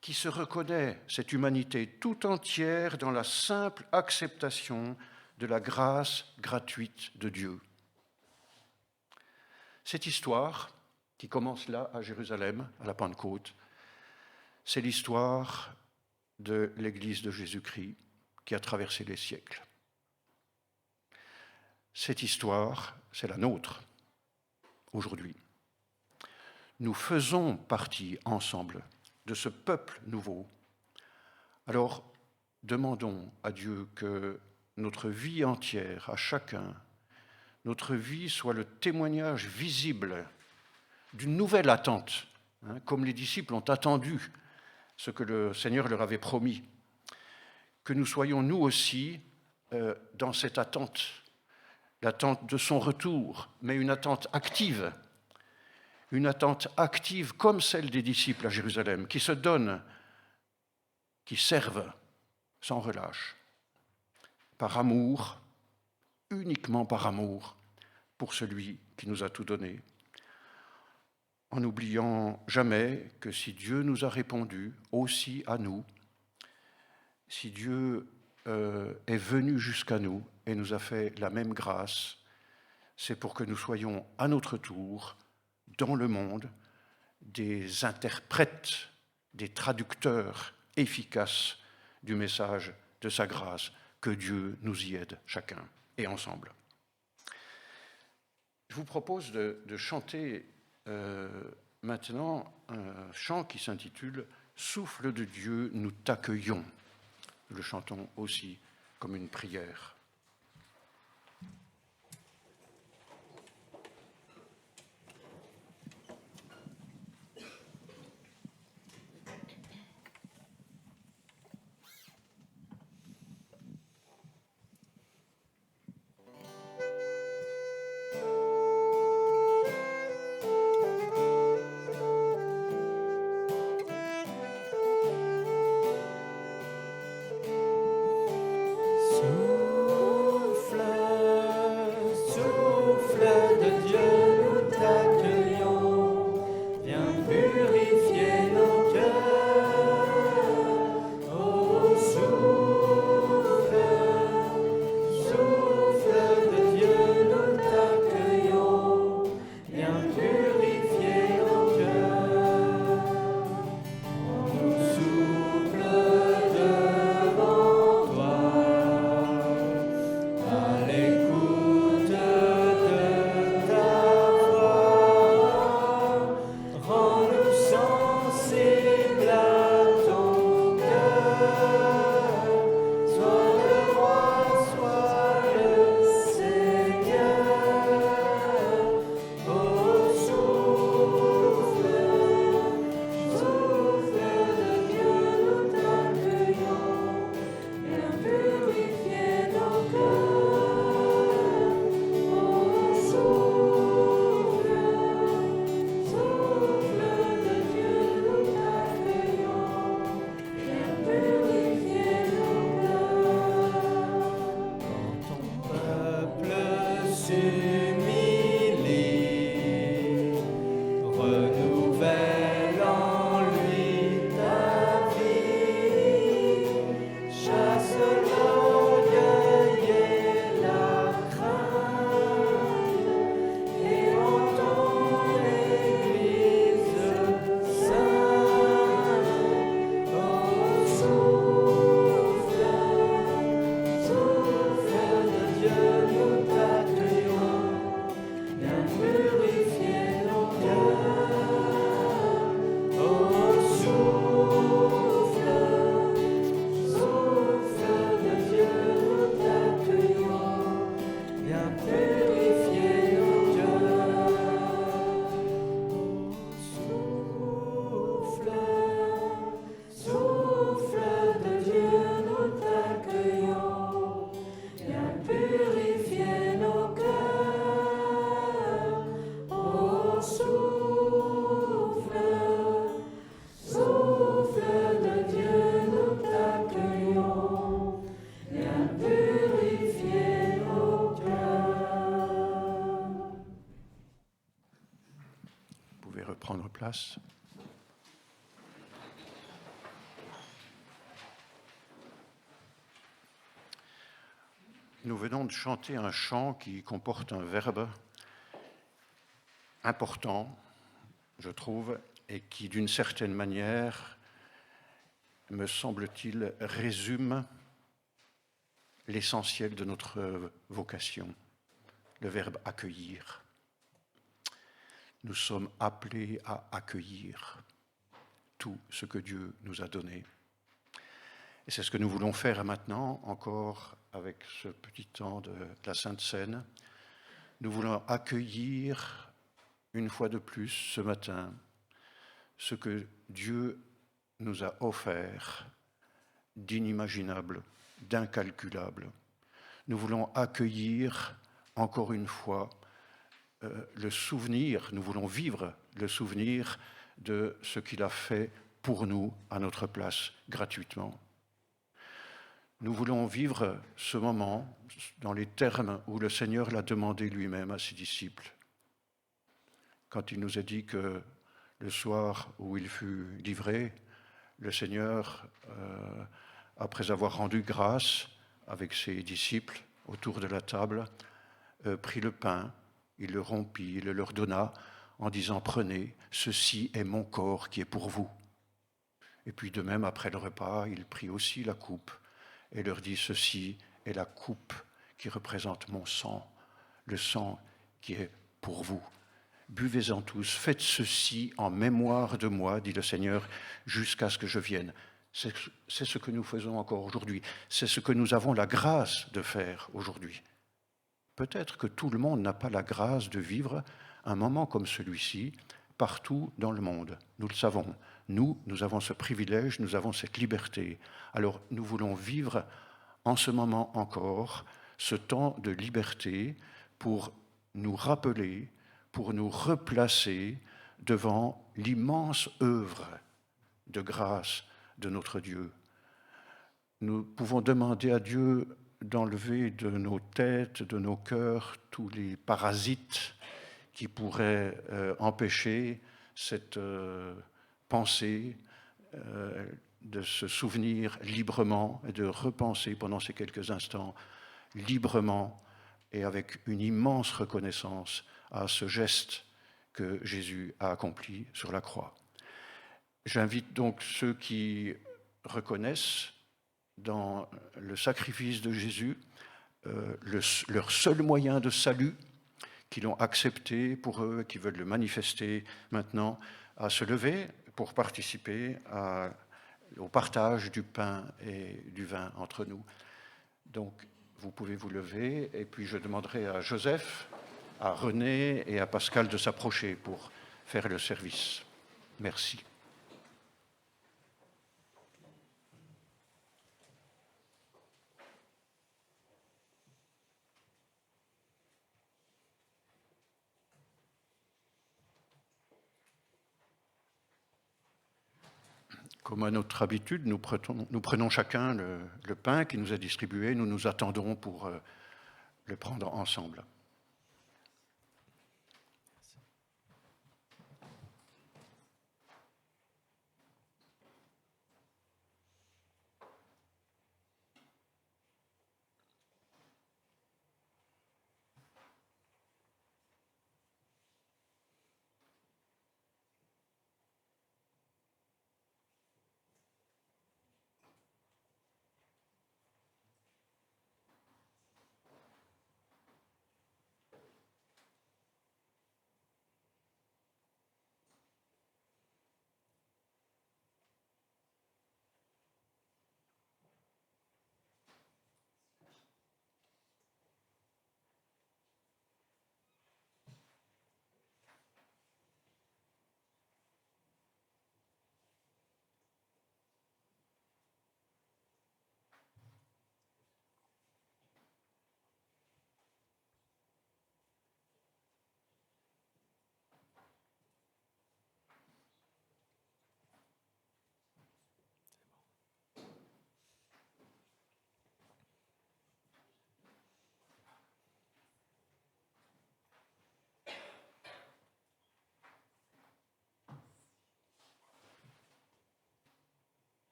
qui se reconnaît, cette humanité tout entière, dans la simple acceptation de la grâce gratuite de Dieu. Cette histoire, qui commence là, à Jérusalem, à la Pentecôte, c'est l'histoire de l'Église de Jésus-Christ qui a traversé les siècles. Cette histoire, c'est la nôtre, aujourd'hui. Nous faisons partie ensemble de ce peuple nouveau. Alors, demandons à Dieu que notre vie entière, à chacun, notre vie soit le témoignage visible d'une nouvelle attente, comme les disciples ont attendu ce que le Seigneur leur avait promis, que nous soyons nous aussi dans cette attente, l'attente de son retour, mais une attente active comme celle des disciples à Jérusalem, qui se donnent, qui servent sans relâche, par amour, uniquement par amour pour celui qui nous a tout donné, en n'oubliant jamais que si Dieu nous a répondu aussi à nous, si Dieu est venu jusqu'à nous et nous a fait la même grâce, c'est pour que nous soyons à notre tour dans le monde des interprètes, des traducteurs efficaces du message de sa grâce. Que Dieu nous y aide chacun et ensemble. Je vous propose de chanter maintenant un chant qui s'intitule « Souffle de Dieu, nous t'accueillons ». Nous le chantons aussi comme une prière. Souffle pouvez reprendre place. Nous venons de chanter un chant qui comporte un verbe important, je trouve, et qui, d'une certaine manière, me semble-t-il, résume l'essentiel de notre vocation, le verbe accueillir. Nous sommes appelés à accueillir tout ce que Dieu nous a donné. Et c'est ce que nous voulons faire maintenant, encore avec ce petit temps de la Sainte Seine. Nous voulons accueillir une fois de plus ce matin ce que Dieu nous a offert d'inimaginable, d'incalculable. Nous voulons accueillir encore une fois le souvenir, nous voulons vivre le souvenir de ce qu'il a fait pour nous à notre place gratuitement. Nous voulons vivre ce moment dans les termes où le Seigneur l'a demandé lui-même à ses disciples. Quand il nous a dit que le soir où il fut livré, le Seigneur, après avoir rendu grâce avec ses disciples autour de la table, prit le pain, il le rompit, il le leur donna en disant « Prenez, ceci est mon corps qui est pour vous ». Et puis de même, après le repas, il prit aussi la coupe et leur dit « Ceci est la coupe qui représente mon sang, le sang qui est pour vous. Buvez-en tous, faites ceci en mémoire de moi, dit le Seigneur, jusqu'à ce que je vienne. » C'est ce que nous faisons encore aujourd'hui. C'est ce que nous avons la grâce de faire aujourd'hui. Peut-être que tout le monde n'a pas la grâce de vivre un moment comme celui-ci partout dans le monde. Nous le savons. Nous avons ce privilège, nous avons cette liberté. Alors, nous voulons vivre en ce moment encore ce temps de liberté pour nous rappeler, pour nous replacer devant l'immense œuvre de grâce de notre Dieu. Nous pouvons demander à Dieu d'enlever de nos têtes, de nos cœurs, tous les parasites qui pourraient empêcher cette pensée de se souvenir librement et de repenser pendant ces quelques instants librement et avec une immense reconnaissance à ce geste que Jésus a accompli sur la croix. J'invite donc ceux qui reconnaissent dans le sacrifice de Jésus leur seul moyen de salut, qui l'ont accepté pour eux, qui veulent le manifester maintenant, à se lever pour participer au partage du pain et du vin entre nous. Donc, vous pouvez vous lever, et puis je demanderai à Joseph, à René et à Pascal de s'approcher pour faire le service. Merci. Comme à notre habitude, nous prenons chacun le pain qui nous est distribué. Nous nous attendons pour le prendre ensemble.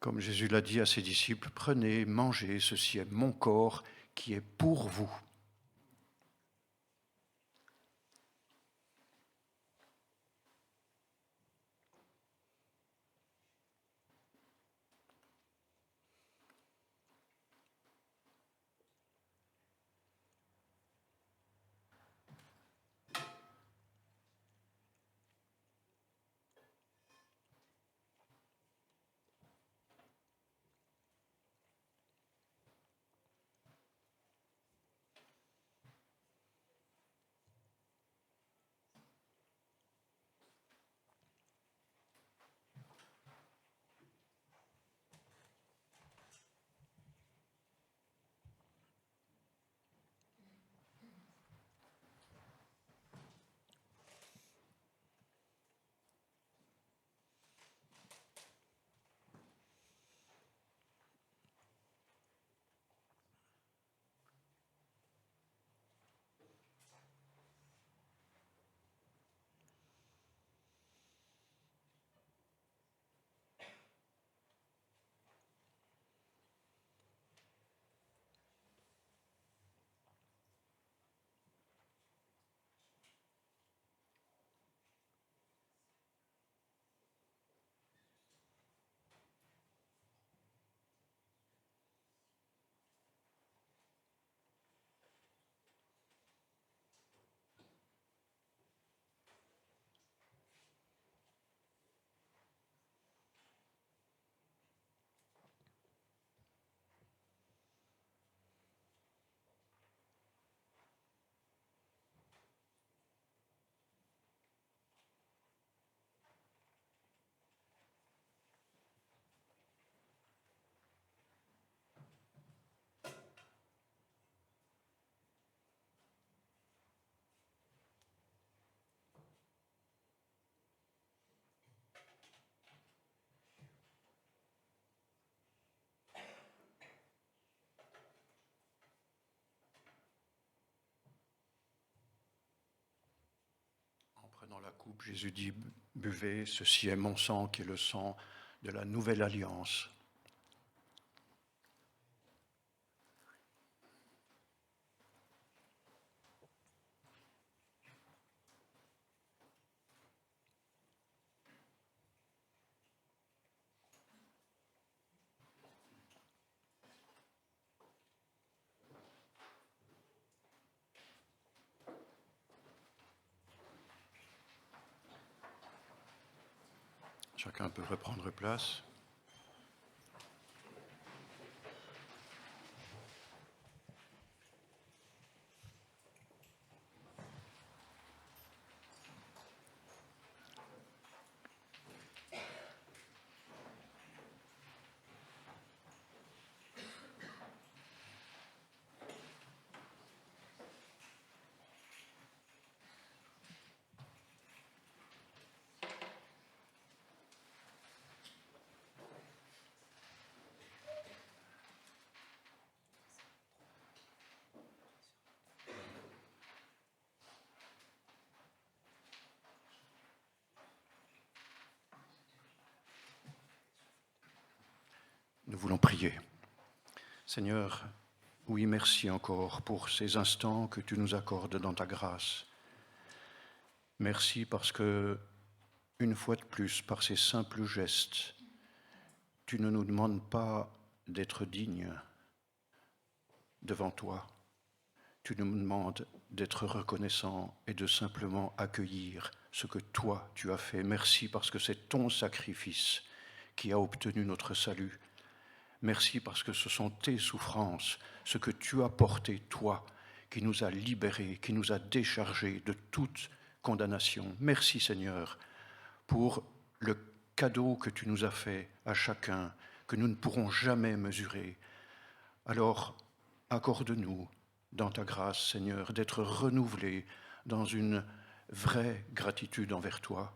Comme Jésus l'a dit à ses disciples, prenez, mangez, ceci est mon corps qui est pour vous. En prenant la coupe, Jésus dit, buvez, ceci est mon sang qui est le sang de la nouvelle alliance. Chacun peut reprendre place. Nous voulons prier. Seigneur, oui, merci encore pour ces instants que tu nous accordes dans ta grâce. Merci parce que, une fois de plus, par ces simples gestes, tu ne nous demandes pas d'être dignes devant toi. Tu nous demandes d'être reconnaissants et de simplement accueillir ce que toi tu as fait. Merci parce que c'est ton sacrifice qui a obtenu notre salut. Merci parce que ce sont tes souffrances, ce que tu as porté, toi, qui nous a libérés, qui nous a déchargés de toute condamnation. Merci Seigneur pour le cadeau que tu nous as fait à chacun, que nous ne pourrons jamais mesurer. Alors, accorde-nous dans ta grâce, Seigneur, d'être renouvelés dans une vraie gratitude envers toi,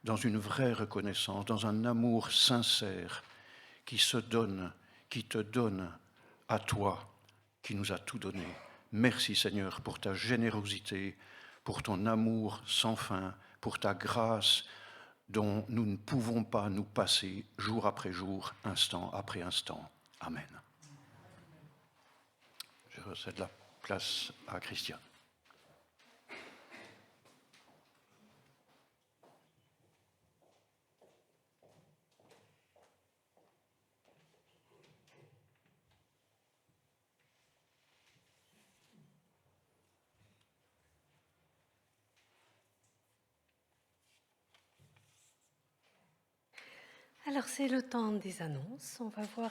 dans une vraie reconnaissance, dans un amour sincère qui se donne, qui te donne à toi, qui nous a tout donné. Merci Seigneur pour ta générosité, pour ton amour sans fin, pour ta grâce dont nous ne pouvons pas nous passer jour après jour, instant après instant. Amen. Je recède la place à Christian. Alors c'est le temps des annonces. On va voir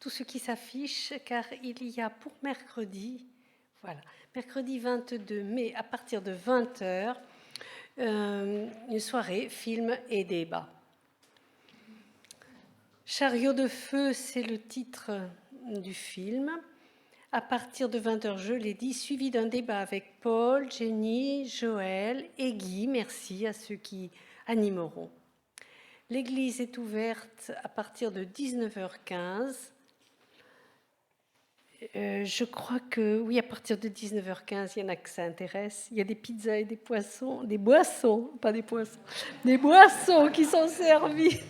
tout ce qui s'affiche car il y a pour mercredi, voilà, mercredi 22 mai à partir de 20h, une soirée film et débat. Chariot de feu, c'est le titre du film. À partir de 20h, je l'ai dit, suivi d'un débat avec Paul, Jenny, Joël et Guy. Merci à ceux qui animeront. L'église est ouverte à partir de 19h15. Je crois que, oui, à partir de 19h15, il y en a que ça intéresse. Il y a des pizzas et des poissons, des boissons, pas des poissons, des boissons qui sont servies.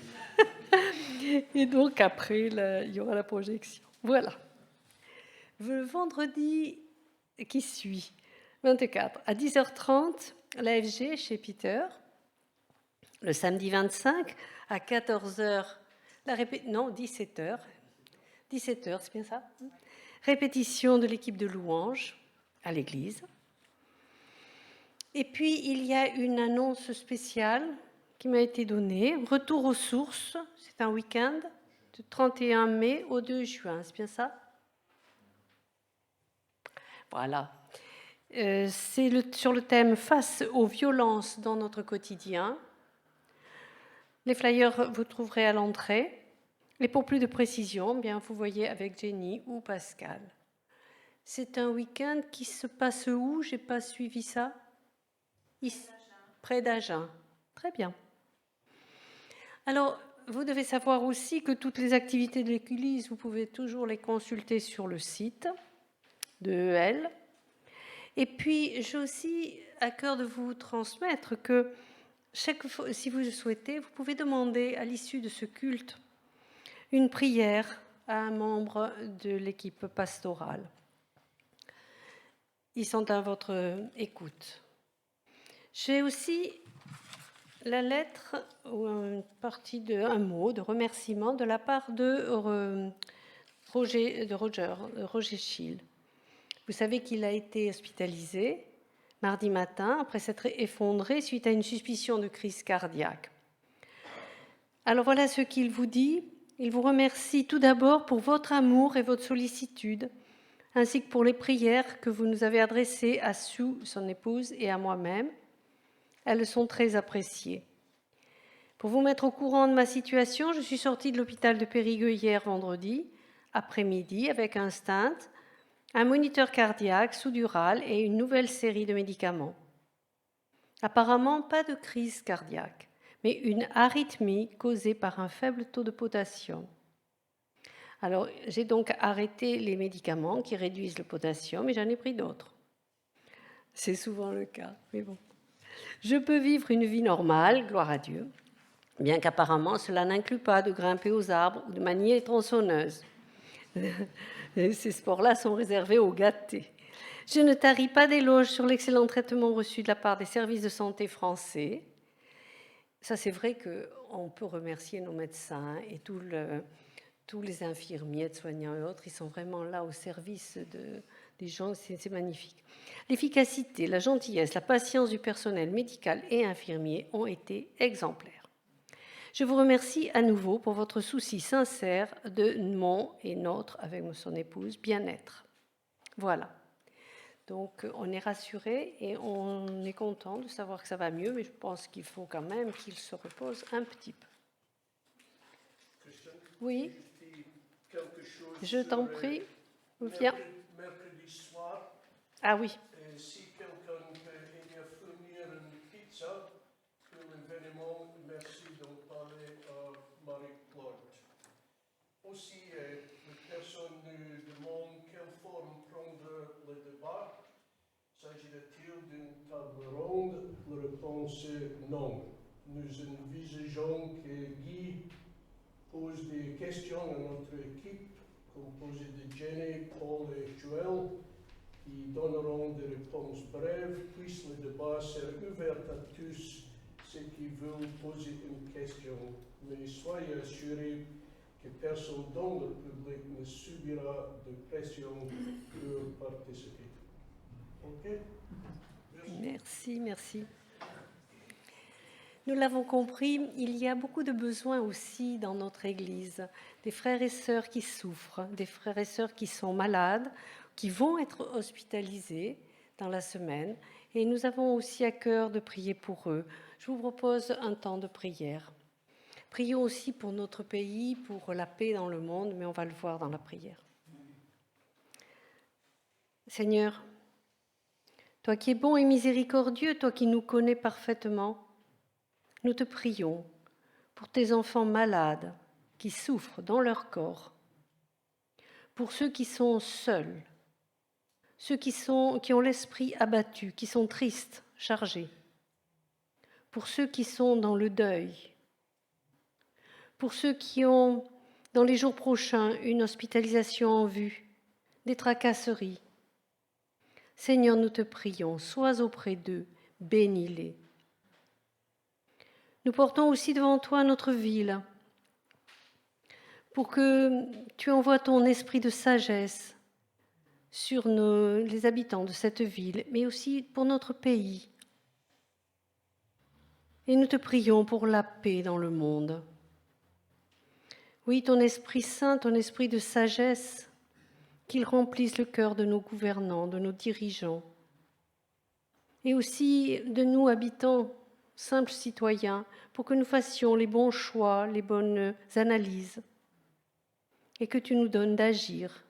Et donc après, là, il y aura la projection. Voilà. Le vendredi qui suit, 24, à 10h30, l'AFG chez Peter. Le samedi 25, à 14h, 17h. 17h, c'est bien ça? Répétition de l'équipe de louanges à l'église. Et puis, il y a une annonce spéciale qui m'a été donnée. Retour aux sources, c'est un week-end du 31 mai au 2 juin, c'est bien ça? Voilà. C'est sur le thème « Face aux violences dans notre quotidien ». Les flyers, vous trouverez à l'entrée. Et pour plus de précision, bien, vous voyez avec Jenny ou Pascal. C'est un week-end qui se passe où? Je n'ai pas suivi ça. Ici, près d'Agen. Très bien. Alors, vous devez savoir aussi que toutes les activités de l'église, vous pouvez toujours les consulter sur le site de EL. Et puis, j'ai aussi à cœur de vous transmettre que chaque fois, si vous le souhaitez, vous pouvez demander à l'issue de ce culte une prière à un membre de l'équipe pastorale. Ils sont à votre écoute. J'ai aussi la lettre ou une partie un mot de remerciement de la part de Roger Schill. Vous savez qu'il a été hospitalisé mardi matin après s'être effondré suite à une suspicion de crise cardiaque. Alors voilà ce qu'il vous dit. Il vous remercie tout d'abord pour votre amour et votre sollicitude, ainsi que pour les prières que vous nous avez adressées à Sue, son épouse, et à moi-même. Elles sont très appréciées. Pour vous mettre au courant de ma situation, je suis sortie de l'hôpital de Périgueux hier vendredi après-midi avec un stent, un moniteur cardiaque sous-dural et une nouvelle série de médicaments. Apparemment, pas de crise cardiaque, mais une arythmie causée par un faible taux de potassium. Alors, j'ai donc arrêté les médicaments qui réduisent le potassium et j'en ai pris d'autres. C'est souvent le cas, mais bon. Je peux vivre une vie normale, gloire à Dieu, bien qu'apparemment cela n'inclut pas de grimper aux arbres ou de manier les tronçonneuses. Ces sports-là sont réservés aux gâtés. Je ne taris pas d'éloges sur l'excellent traitement reçu de la part des services de santé français. Ça, c'est vrai qu'on peut remercier nos médecins et tous les infirmiers, aides-soignants et autres. Ils sont vraiment là au service des gens, c'est magnifique. L'efficacité, la gentillesse, la patience du personnel médical et infirmier ont été exemplaires. Je vous remercie à nouveau pour votre souci sincère de mon et notre, avec son épouse, bien-être. Voilà. Donc, on est rassuré et on est content de savoir que ça va mieux, mais je pense qu'il faut quand même qu'il se repose un petit peu. Oui, je t'en prie. Viens. Mercredi soir, Ah oui. si quelqu'un peut venir fournir une pizza pour l'événement, merci d'en parler à Marie-Claude. Aussi, les personnes nous demandent quelle forme prendre le débat. S'agit-il d'une table ronde? La réponse est non. nous envisageons que Guy pose des questions à notre équipe, composée de Jenny, Paul et Joël, qui donneront des réponses brèves, puis le débat sera ouvert à tous ceux qui veulent poser une question. Mais soyez assurés que personne dans le public ne subira de pression pour participer. OK? Merci, merci. Nous l'avons compris, il y a beaucoup de besoins aussi dans notre Église. Des frères et sœurs qui souffrent, des frères et sœurs qui sont malades, qui vont être hospitalisés dans la semaine. Et nous avons aussi à cœur de prier pour eux. Je vous propose un temps de prière. Prions aussi pour notre pays, pour la paix dans le monde, mais on va le voir dans la prière. Seigneur, toi qui es bon et miséricordieux, toi qui nous connais parfaitement, nous te prions pour tes enfants malades qui souffrent dans leur corps, pour ceux qui sont seuls, ceux qui ont l'esprit abattu, qui sont tristes, chargés, pour ceux qui sont dans le deuil, pour ceux qui ont, dans les jours prochains, une hospitalisation en vue, des tracasseries. Seigneur, nous te prions, sois auprès d'eux, bénis-les. Nous portons aussi devant toi notre ville, pour que tu envoies ton esprit de sagesse sur les habitants de cette ville, mais aussi pour notre pays. Et nous te prions pour la paix dans le monde. Oui, ton Esprit Saint, ton esprit de sagesse, qu'il remplisse le cœur de nos gouvernants, de nos dirigeants, et aussi de nous habitants, simples citoyens, pour que nous fassions les bons choix, les bonnes analyses, et que tu nous donnes d'agir.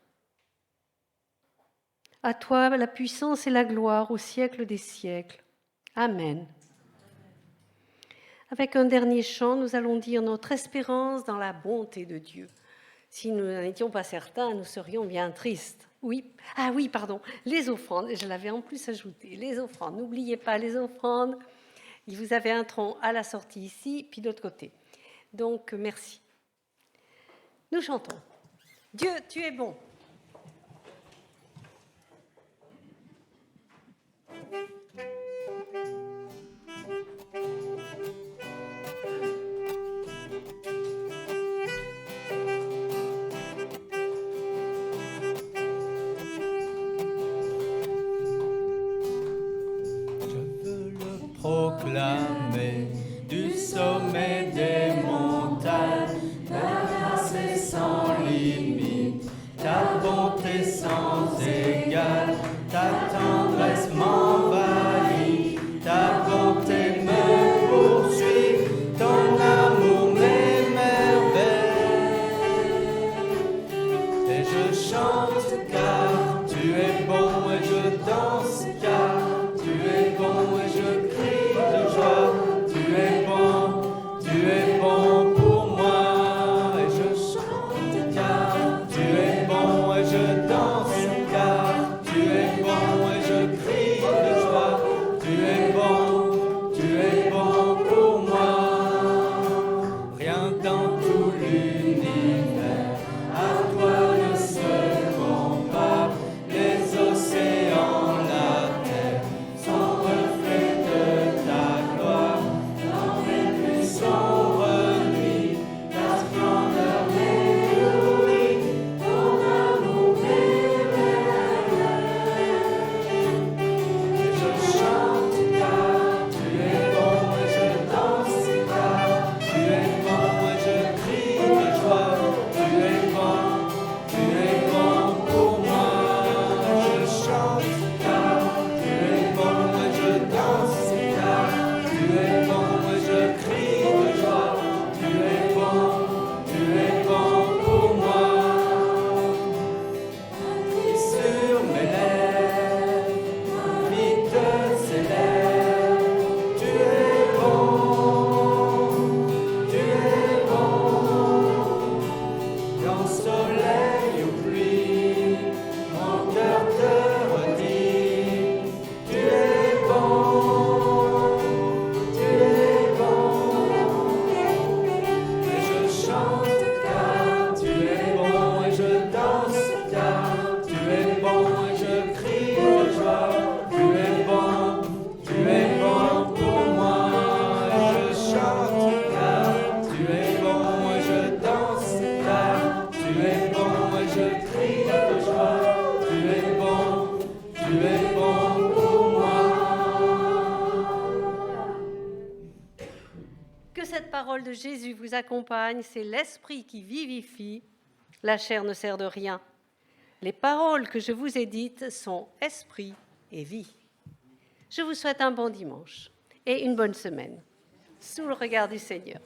À toi la puissance et la gloire au siècle des siècles. Amen. Avec un dernier chant, nous allons dire notre espérance dans la bonté de Dieu. Si nous n'en étions pas certains, nous serions bien tristes. Oui, pardon, les offrandes, je l'avais en plus ajouté, les offrandes. N'oubliez pas les offrandes. Vous avez un tronc à la sortie ici, puis de l'autre côté. Donc, merci. Nous chantons. Dieu, tu es bon. Proclamer du sommet des montagnes ta grâce est sans limite, ta bonté sans égale, ta tendresse m'envahit, ta bonté me poursuit, ton amour m'émerveille. Et je chante car tu es bon et je danse car tu es bon et je crie de joie. Tu es bon pour moi et je chante car tu es bon et je danse car tu es bon et je crie de joie. Tu es bon pour moi. Rien dans tout l'univers à toi ne se compare. Jésus vous accompagne, c'est l'Esprit qui vivifie, la chair ne sert de rien. Les paroles que je vous ai dites sont esprit et vie. Je vous souhaite un bon dimanche et une bonne semaine, sous le regard du Seigneur.